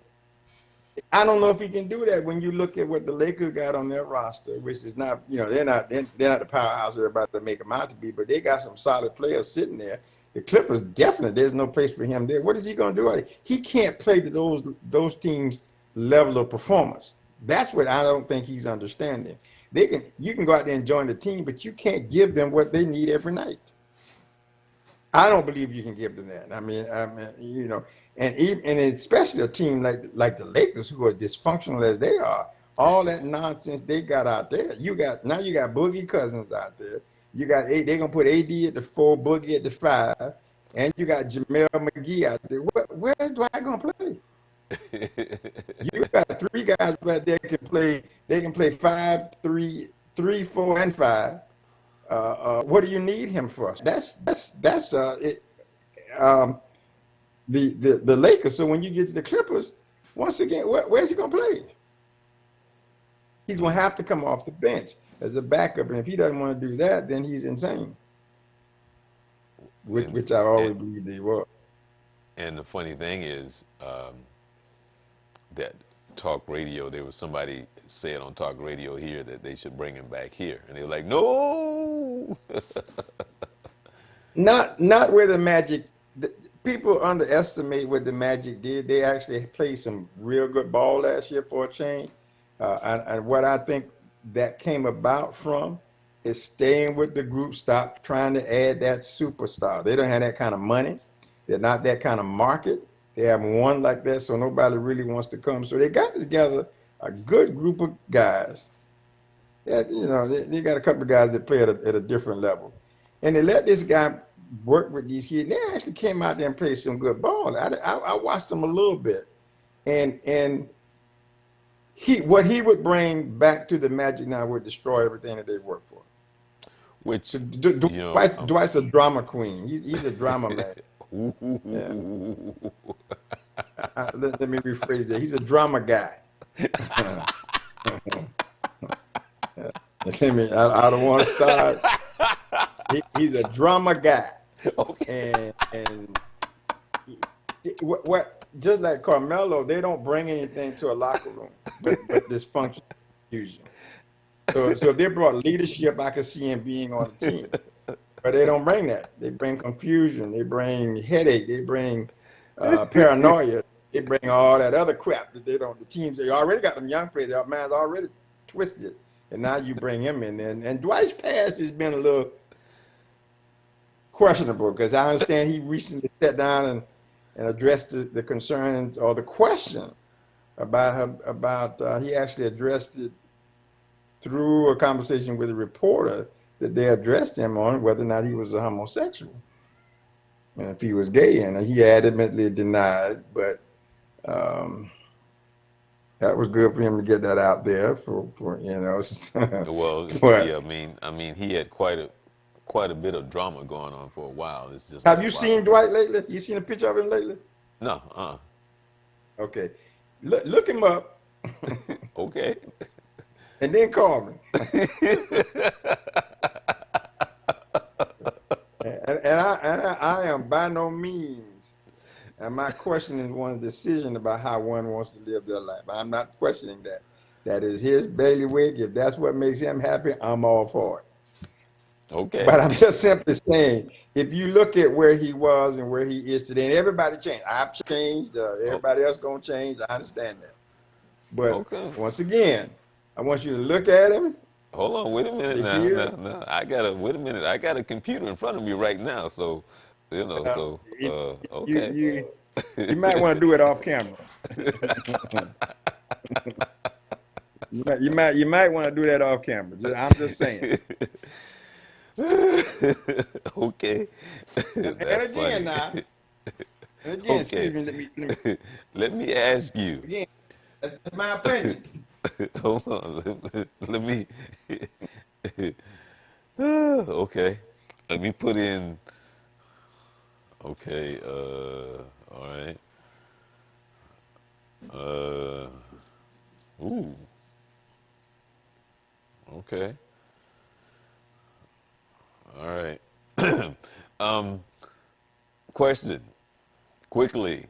I don't know if he can do that when you look at what the Lakers got on their roster, which is not, they're not the powerhouse everybody to make them out to be, but they got some solid players sitting there. The Clippers definitely, there's no place for him there. What is he going to do? He can't play to those teams' level of performance. That's what I don't think he's understanding. You can go out there and join the team, but you can't give them what they need every night. I don't believe you can give them that. And especially a team like the Lakers, who are dysfunctional as they are, all that nonsense they got out there. You got Boogie Cousins out there. You got they're gonna put AD at the 4, Boogie at the 5, and you got Jamel McGee out there. Where's Dwight gonna play? You got three guys right there can play. They can play 5, 3, 3, 4, and 5. What do you need him for? That's um, the Lakers. So when you get to the Clippers, once again, where's he gonna play? He's gonna have to come off the bench as a backup, and if he doesn't want to do that, then he's insane. Which, And which I and always believed he was. and the funny thing is that talk radio. There was somebody said on talk radio here that they should bring him back here, and they were like, no. Not where the Magic. People underestimate what the Magic did. They actually played some real good ball last year for a change, and what I think that came about from. is staying with the group. Stop trying to add that superstar. They don't have that kind of money. They're not that kind of market. They have one like that, so nobody really wants to come. So they got together a good group of guys. That, they got a couple of guys that play at a different level, and they let this guy work with these kids. They actually came out there and played some good ball. I watched them a little bit, and what he would bring back to the Magic now would destroy everything that they work for. Which, you know, Dwight's a drama queen. He's a drama man. Yeah. Let me rephrase that. He's a drama guy. I don't want to start. He's a drama guy, okay. and what just like Carmelo, they don't bring anything to a locker room, but dysfunction, confusion. So if they brought leadership, I could see him being on the team. But they don't bring that. They bring confusion. They bring headache. They bring paranoia. They bring all that other crap that they don't. The teams they already got them young players. Their mind's already twisted, and now you bring him in. And Dwight's past has been a little questionable because I understand he recently sat down and addressed the concerns or the question about he actually addressed it through a conversation with a reporter that they addressed him on whether or not he was a homosexual and if he was gay, and he adamantly denied. But um, that was good for him to get that out there for Well, yeah, But I mean, he had quite a bit of drama going on for a while. It's just have like, you wow. seen Dwight lately? You seen a picture of him lately? No, Okay, look him up okay. and then call me. And I am by no means am I questioning one's decision about how one wants to live their life. I'm not questioning that. That is his bailiwick. If that's what makes him happy, I'm all for it. Okay. But I'm just simply saying, if you look at where he was and where he is today, and everybody changed. I've changed. Oh, Everybody else gonna change. I understand that. But okay. once again, I want you to look at him, Hold on, wait a minute to now. hear. I gotta wait a minute. I got a computer in front of me right now, so Uh, you okay. you you might want to do it off camera. You might want to do that off camera. I'm just saying. Okay. And That's again funny. now, and again, excuse Okay. me. Let me Let me ask you. again. That's my opinion. Hold on. Let me. Okay. Let me put in. Okay. All right. Uh. Ooh. Okay. All right. Um. Question. Quickly.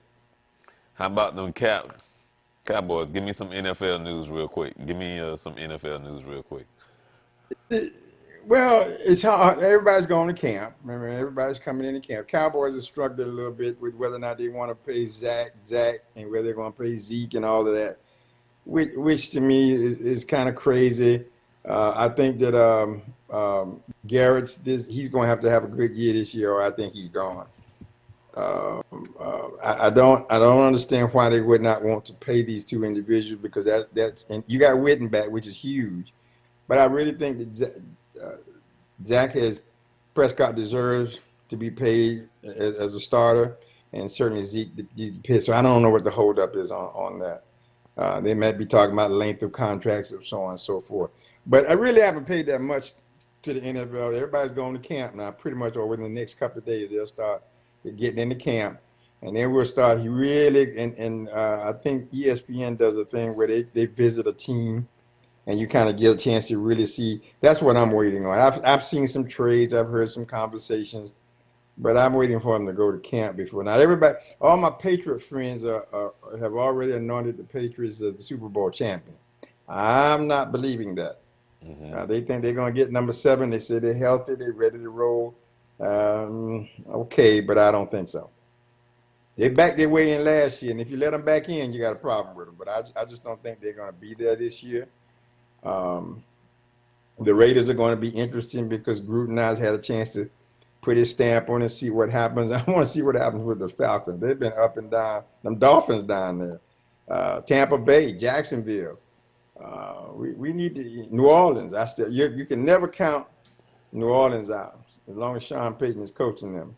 How about them Cowboys? Give me some NFL news real quick. Give me some NFL news real quick. Well, it's hard. Everybody's going to camp. Remember, everybody's coming into camp. Cowboys are struggling a little bit with whether or not they want to pay Zach, and whether they're going to pay Zeke and all of that, which to me is kind of crazy. I think that he's going to have a good year this year, or I think he's gone. I don't understand why they would not want to pay these two individuals because that's and you got Witten back, which is huge. But I really think that Zach has Prescott deserves to be paid as a starter, and certainly Zeke So I don't know what the holdup is on that. They might be talking about length of contracts and so on and so forth. But I really haven't paid that much to the NFL. Everybody's going to camp now, pretty much, or within the next couple of days, they'll start getting into camp. And then we'll start. He really, and I think ESPN does a thing where they visit a team and you kind of get a chance to really see. That's what I'm waiting on. I've seen some trades, I've heard some conversations, but I'm waiting for them to go to camp before. Now, everybody, all my Patriot friends have already anointed the Patriots as the Super Bowl champion. I'm not believing that. They think they're going to get number seven. They say they're healthy, they're ready to roll. Okay, but I don't think so. They backed their way in last year, and if you let them back in, you got a problem with them. But I just don't think they're going to be there this year. Um, The Raiders are going to be interesting because Gruden has had a chance to put his stamp on it and see what happens. I want to see what happens with the Falcons. They've been up and down. Them Dolphins down there. Tampa Bay, Jacksonville. We need to New Orleans. You can never count New Orleans out as long as Sean Payton is coaching them.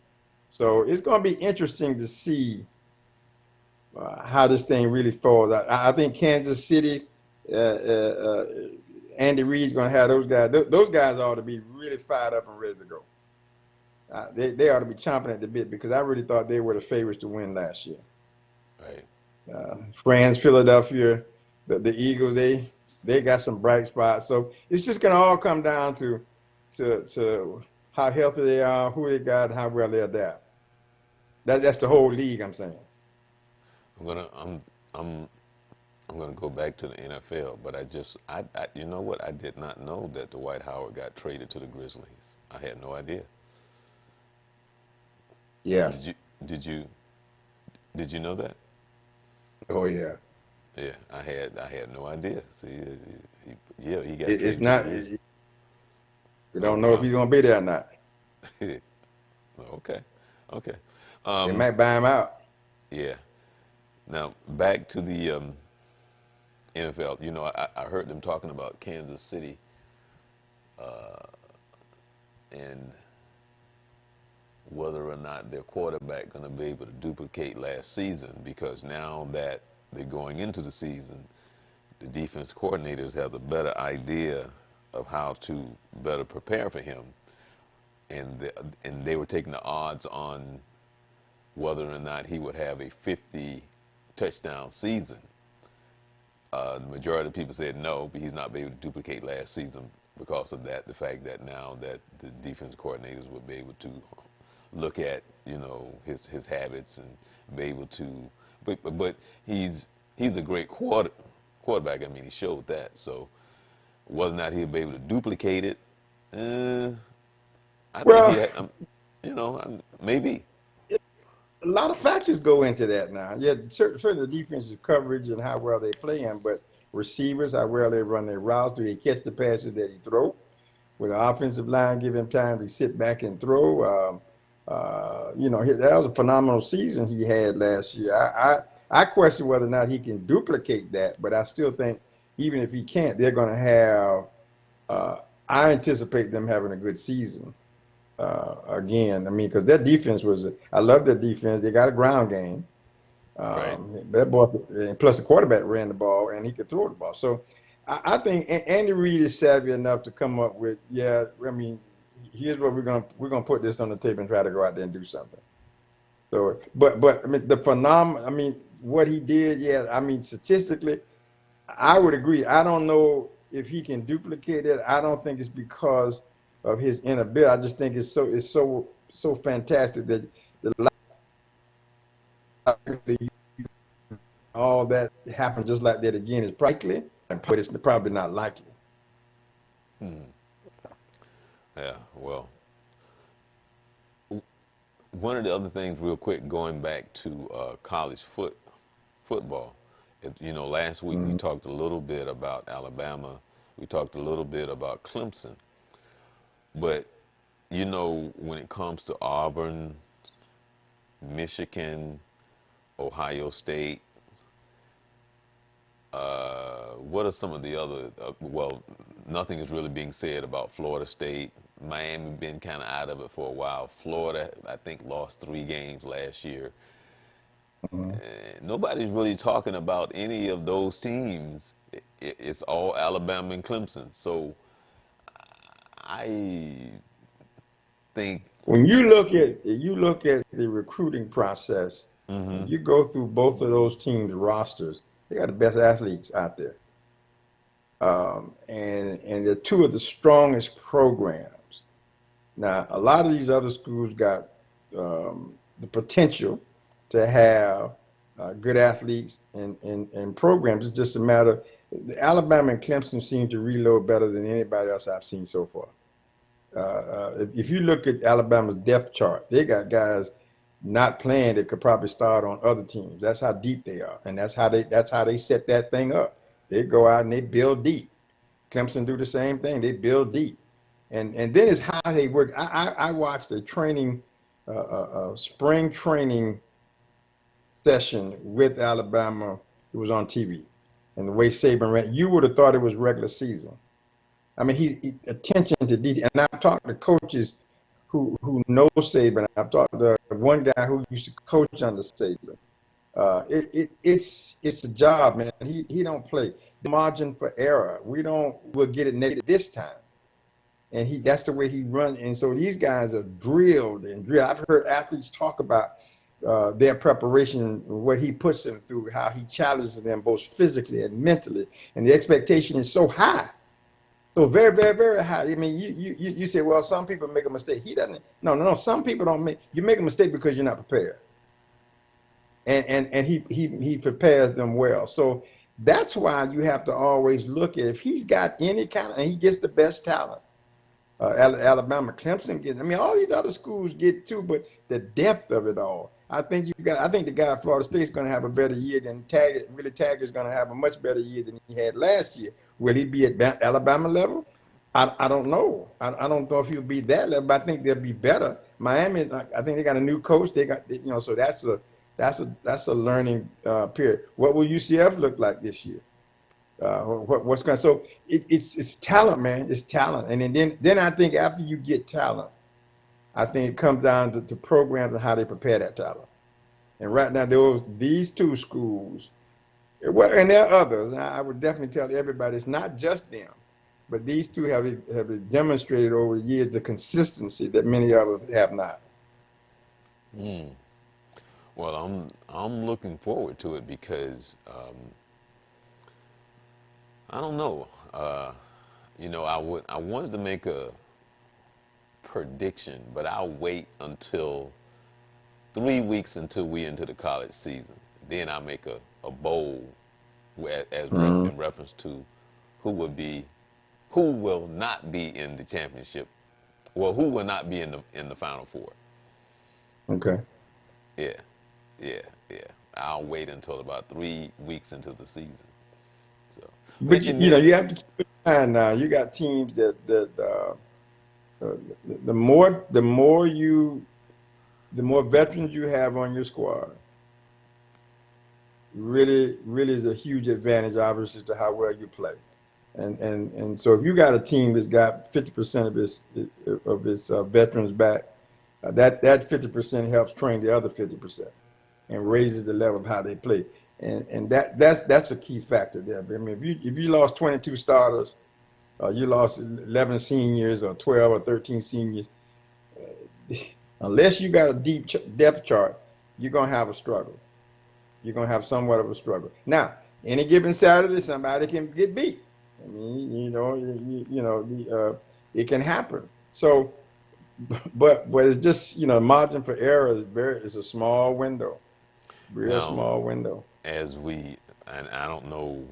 So it's going to be interesting to see how this thing really falls out. I think Kansas City, uh, uh, uh, Andy Reid's going to have those guys. Those guys ought to be really fired up and ready to go. They ought to be chomping at the bit because I really thought they were the favorites to win last year. Right. France, Philadelphia, the Eagles, they got some bright spots. So it's just going to all come down to how healthy they are, who they got, and how well they adapt. That's the whole league, I'm saying. I'm gonna I'm I'm gonna go back to the NFL, but you know what? I did not know that Dwight Howard got traded to the Grizzlies. I had no idea. Yeah. Did you did you know that? Oh yeah. Yeah, I had no idea. See, yeah, he got It's traded to the not. Grizzlies. We Oh don't know if wow. he's going to be there or not. Okay, okay. They Um, might buy him out. yeah. Now back to the NFL. You know, I heard them talking about Kansas City and whether or not their quarterback going to be able to duplicate last season, because now that they're going into the season, the defense coordinators have a better idea of how to better prepare for him, and they were taking the odds on whether or not he would have a 50 touchdown season. The majority of people said no, but he's not be able to duplicate last season because of that. The fact that now that the defense coordinators will be able to look at his habits and be able to, but he's a great quarterback. I mean, he showed that. So whether or not he'll be able to duplicate it, I think Well, maybe. a lot of factors go into that now. Yeah, certainly the defensive coverage and how well they play him, but receivers, how well they run their routes, do they catch the passes that he throw? With the offensive line, give him time to sit back and throw. That was a phenomenal season he had last year. I question whether or not he can duplicate that, but I still think even if he can't, they're going to have. Uh, I anticipate them having a good season again. I mean, because their defense I love their defense. They got a ground game. Right. That boy, and plus the quarterback ran the ball and he could throw the ball. So I think Andy Reid is savvy enough to come up with, yeah. I mean, here's what we're gonna put this on the tape and try to go out there and do something. So, but I mean, the phenomenon. I mean, what he did, yeah. I mean, statistically, I would agree. I don't know if he can duplicate it. I don't think it's because of his inability. I just think it's so fantastic that the all that happened just like that again is likely, but it's probably not likely. Yeah. Well, one of the other things, real quick, going back to college football. Last week we Mhm. talked a little bit about Alabama. We talked a little bit about Clemson. But when it comes to Auburn, Michigan, Ohio State, what are some of the other? Well, nothing is really being said about Florida State. Miami been kind of out of it for a while. Florida, I think, lost 3 games last year. Mhm. Nobody's really talking about any of those teams. It's all Alabama and Clemson. So I think, When you look at the recruiting process, and you go through both of those teams' rosters, they got the best athletes out there, and they're two of the strongest programs. Now, a lot of these other schools got the potential to have good athletes and programs. It's just a matter. Alabama and Clemson seem to reload better than anybody else I've seen so far. If you look at Alabama's depth chart, they got guys not playing that could probably start on other teams. That's how deep they are, and that's how they set that thing up. They go out and they build deep. Clemson do the same thing. They build deep, and then it's how they work. I watched a spring training session with Alabama. It was on TV, and the way Saban ran, you would have thought it was regular season. I mean, he attention to detail. And I've talked to coaches who know Saban. I've talked to one guy who used to coach under Saban. It's a job, man. He don't play. The margin for error. We'll get it negative this time. And that's the way he runs. And so these guys are drilled and drilled. I've heard athletes talk about their preparation, what he puts them through, how he challenges them both physically and mentally. And the expectation is so high. So very, very, very high. I mean, you say, well, some people make a mistake. He doesn't. No. Some people don't make. You make a mistake because you're not prepared. And he prepares them well. So that's why you have to always look at if he's got any kind of, and he gets the best talent. Alabama, Clemson gets. I mean, all these other schools get too, but the depth of it all. I think the guy at Florida State is going to have a better year than Taggart. Really, Taggart is going to have a much better year than he had last year. Will he be at Alabama level? I don't know. I don't know if he'll be that level, but I think they'll be better. Miami, I think they got a new coach. They got, so that's a learning period. What will UCF look like this year? What's going? So it's talent, man. It's talent, and then I think after you get talent, I think it comes down to programs and how they prepare that talent. And right now, these two schools, well, and there are others. I would definitely tell everybody it's not just them, but these two have demonstrated over the years the consistency that many others have not. Mm. Well, I'm looking forward to it because I don't know. I wanted to make a prediction, but I'll wait until 3 weeks until we into the college season. Then I'll make a bold in reference to who will not be in the championship, well, who will not be in the Final Four. Okay. Yeah. I'll wait until about 3 weeks into the season. So, but you have to keep in mind now. You got teams that the more veterans you have on your squad, really is a huge advantage, obviously, to how well you play. And so if you got a team that's got 50% of its veterans back, that 50% helps train the other 50% and raises the level of how they play. And that's a key factor there. I mean, if you lost 22 starters, you lost 11 seniors or 12 or 13 seniors, unless you got a deep depth chart, you're gonna have a struggle. You're gonna have somewhat of a struggle. Now, any given Saturday, somebody can get beat. I mean, it can happen. So, but it's just margin for error is a small window, real small window. And I don't know,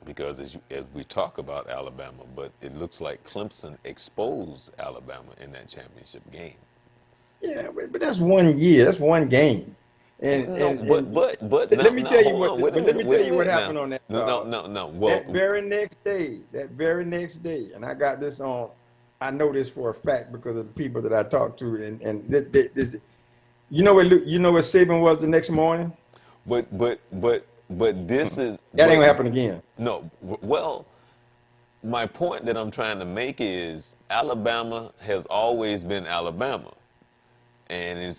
because as we talk about Alabama, but it looks like Clemson exposed Alabama in that championship game. Yeah, but that's 1 year. That's one game. But let me tell you what happened on that. No. Well, that very next day, and I got this on. I know this for a fact because of the people that I talked to, and this, you know what Saban was the next morning. But this is that ain't gonna happen again. No, well, my point that I'm trying to make is Alabama has always been Alabama. And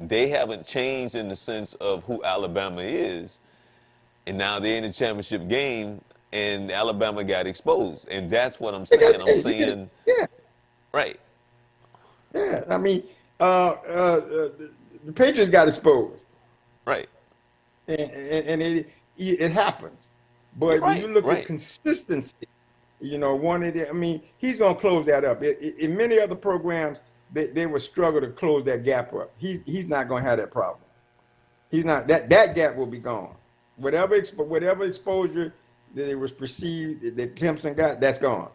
they haven't changed in the sense of who Alabama is, and now they're in the championship game, and Alabama got exposed, and that's what I'm saying. I'm saying, yeah, right. Yeah, I mean, the Patriots got exposed, right, and it happens, but when you look at consistency, I mean, he's gonna close that up. In many other programs, they would struggle to close that gap up. He's not going to have that problem. He's not that gap will be gone. Whatever exposure that it was perceived that Clemson got, that's gone.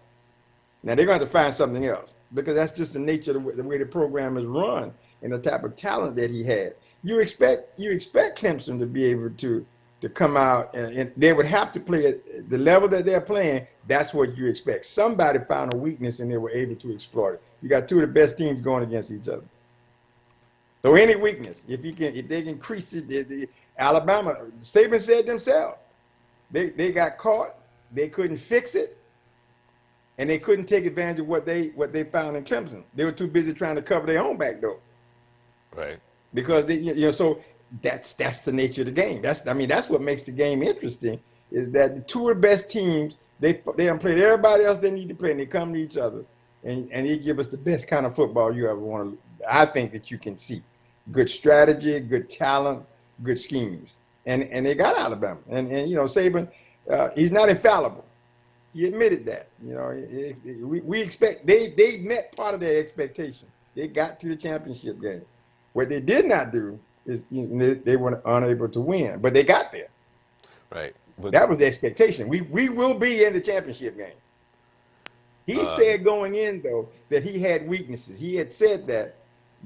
Now they're going to have to find something else because that's just the nature of the way the program is run and the type of talent that he had. You expect Clemson to be able to to come out, and they would have to play at the level that they're playing. That's what you expect. Somebody found a weakness and they were able to exploit it. You got two of the best teams going against each other. So any weakness, if they can increase it, Alabama, Saban said themselves, they got caught, they couldn't fix it, and they couldn't take advantage of what they found in Clemson. They were too busy trying to cover their own back door. Right. Because so that's the nature of the game. That's what makes the game interesting, is that the two of the best teams, they have played everybody else they need to play, and they come to each other, and they give us the best kind of football you ever want to. I think that you can see good strategy, good talent, good schemes, and they got Alabama, and Saban, he's not infallible. He admitted that. We expect they met part of their expectation. They got to the championship game. What they did not do is they were unable to win, but they got there. Right. But That was the expectation. We will be in the championship game. He said going in, though, that he had weaknesses. He had said that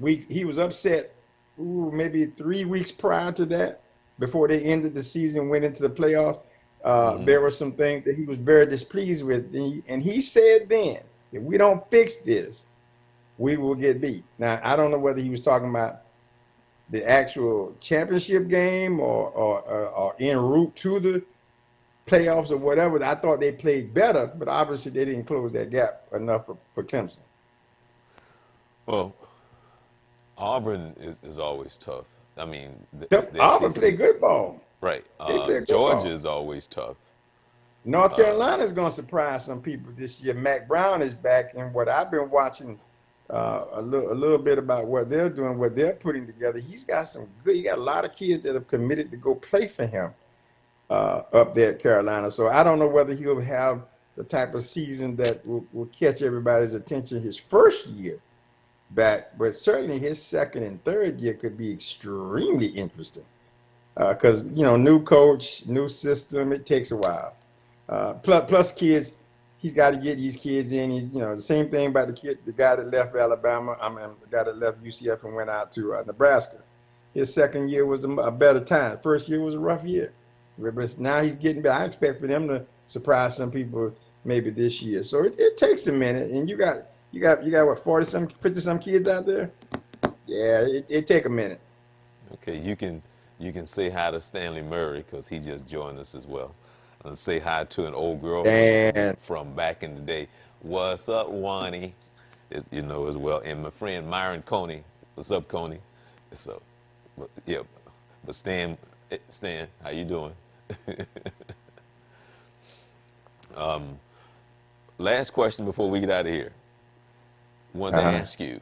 he was upset maybe 3 weeks prior to that, before they ended the season, went into the playoffs. There were some things that he was very displeased with. And he said then, if we don't fix this, we will get beat. Now, I don't know whether he was talking about the actual championship game or en route to the playoffs or whatever. I thought they played better, but obviously they didn't close that gap enough for Clemson. well, Auburn is always tough. I mean, the Auburn SEC. play good ball. Right. They play good Georgia ball. is always tough. North Carolina is going to surprise some people this year. Mac Brown is back, and what I've been watching a little bit about what they're doing, what they're putting together. He got a lot of kids that have committed to go play for him up there at Carolina. So I don't know whether he'll have the type of season that will catch everybody's attention his first year back, but certainly his second and third year could be extremely interesting because new coach, new system, it takes a while. Plus kids, he's got to get these kids in. He's the same thing about the guy that left Alabama. The guy that left UCF and went out to Nebraska. His second year was a better time. First year was a rough year, but now he's getting back. I expect for them to surprise some people maybe this year. So it takes a minute, and you got what, 50 some kids out there. Yeah, it take a minute. Okay, you can say hi to Stanley Murray because he just joined us as well. And say hi to an old girlfriend And from back in the day. What's up, Wani? As well. And my friend Myron Coney. What's up, Coney? So, yeah. But Stan, how you doing? Last question before we get out of here. Wanted to ask you,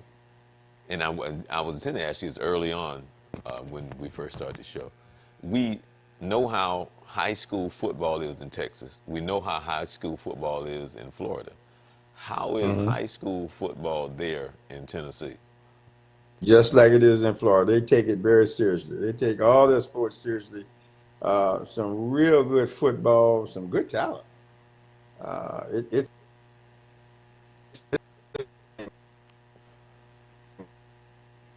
and I was intending to ask you this early on when we first started the show. We know how high school football is in Texas. We know how high school football is in Florida. How is high school football there in Tennessee? just like it is in Florida, they take it very seriously. They take all their sports seriously. Some real good football, some good talent. It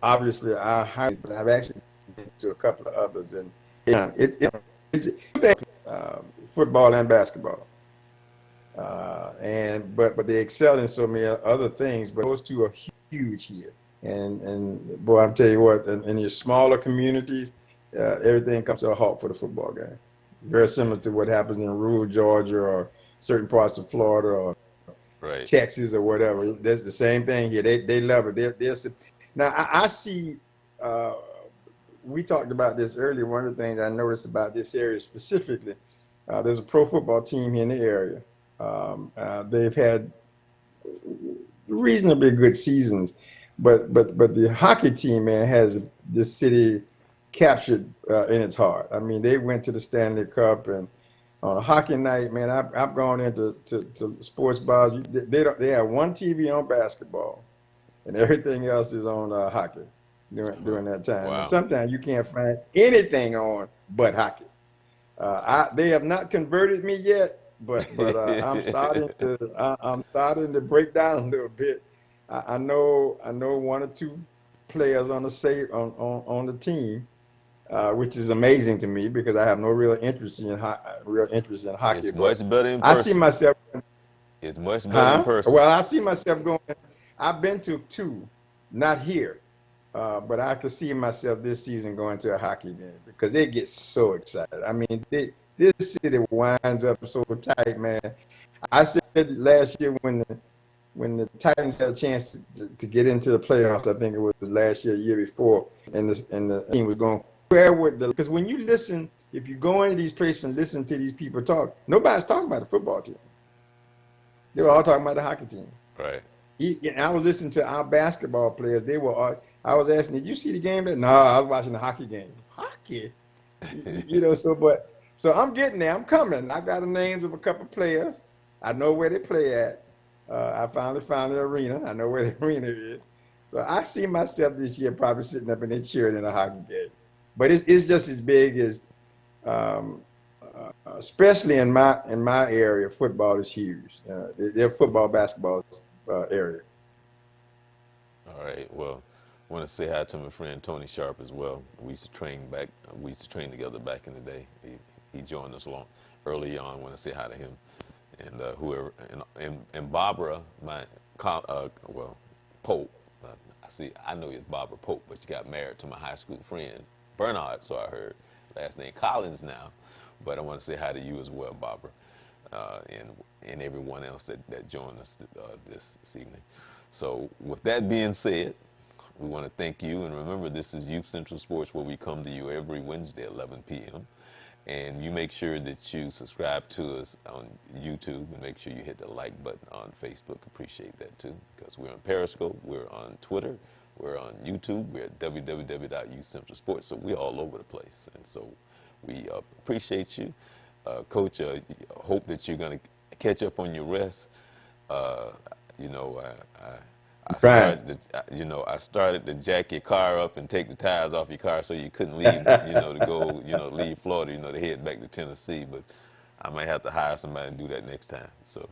obviously I highly, but I've actually been to a couple of others, and yeah, it's football and basketball. But they excel in so many other things. But those two are huge here. And boy, I'm tell you what, in your smaller communities, everything comes to a halt for the football game. Very similar to what happens in rural Georgia or certain parts of Florida or Right. Texas or whatever. That's the same thing here. They love it. Now I see. Uh, we talked about this earlier. One of the things I noticed about this area specifically, there's a pro football team here in the area. They've had reasonably good seasons, but the hockey team, man, has this city captured in its heart. I mean, they went to the Stanley Cup, and on a hockey night, man, I've gone into to sports bars. They have one TV on basketball, and everything else is on hockey during that time. And Wow. sometimes you can't find anything on but hockey. They have not converted me yet, but I'm starting to break down a little bit. I know one or two players on the team which is amazing to me because I have no real interest in hockey. It's much But better in I see person. myself, It's much better in huh? person. Well, I see myself going. I've been to two, not here, but I could see myself this season going to a hockey game because they get so excited. I mean, this city winds up so tight, man. I said last year when the Titans had a chance to get into the playoffs, I think it was last year before, and the team was going, where would the, because when you listen, if you go into these places and listen to these people talk, nobody's talking about the football team. They were all talking about the hockey team. Right. And I was listening to our basketball players. They were all, I was asking, did you see the game? No, I was watching the hockey game. Hockey? So I'm getting there. I'm coming. I got the names of a couple players. I know where they play at. I finally found the arena. I know where the arena is. So I see myself this year probably sitting up in there cheering in a hockey game. But it's just as big as, um, especially in my area, football is huge. Their football, basketball area. All right. Well, I want to say hi to my friend Tony Sharp as well. We used to train back. We used to train together back in the day. He joined us along early on. I want to say hi to him and whoever and Barbara, my Pope. I see. I know it's Barbara Pope, but she got married to my high school friend Bernard. So I heard last name Collins now. But I want to say hi to you as well, Barbara, and everyone else that joined us this evening. So with that being said, we want to thank you. And remember, this is Youth Central Sports, where we come to you every Wednesday at 11 p.m. And you make sure that you subscribe to us on YouTube and make sure you hit the like button on Facebook. Appreciate that too, because we're on Periscope, we're on Twitter, we're on YouTube, we're at www.youthcentralsports. So we're all over the place. And so we appreciate you. Coach, hope that you're going to catch up on your rest. Uh, you know, Right. I started to jack your car up and take the tires off your car so you couldn't leave, to go, leave Florida, to head back to Tennessee. But I might have to hire somebody to do that next time. So,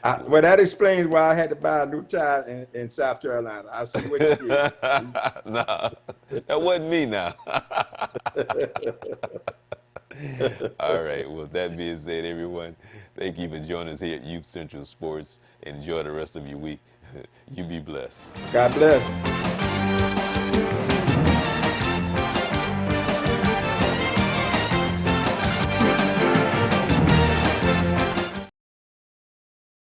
we'll, Well, that explains why I had to buy a new tire in South Carolina. I see what he did. nah, that wasn't me now. All right. Well, that being said, everyone, thank you for joining us here at Youth Central Sports. Enjoy the rest of your week. You be blessed. God bless.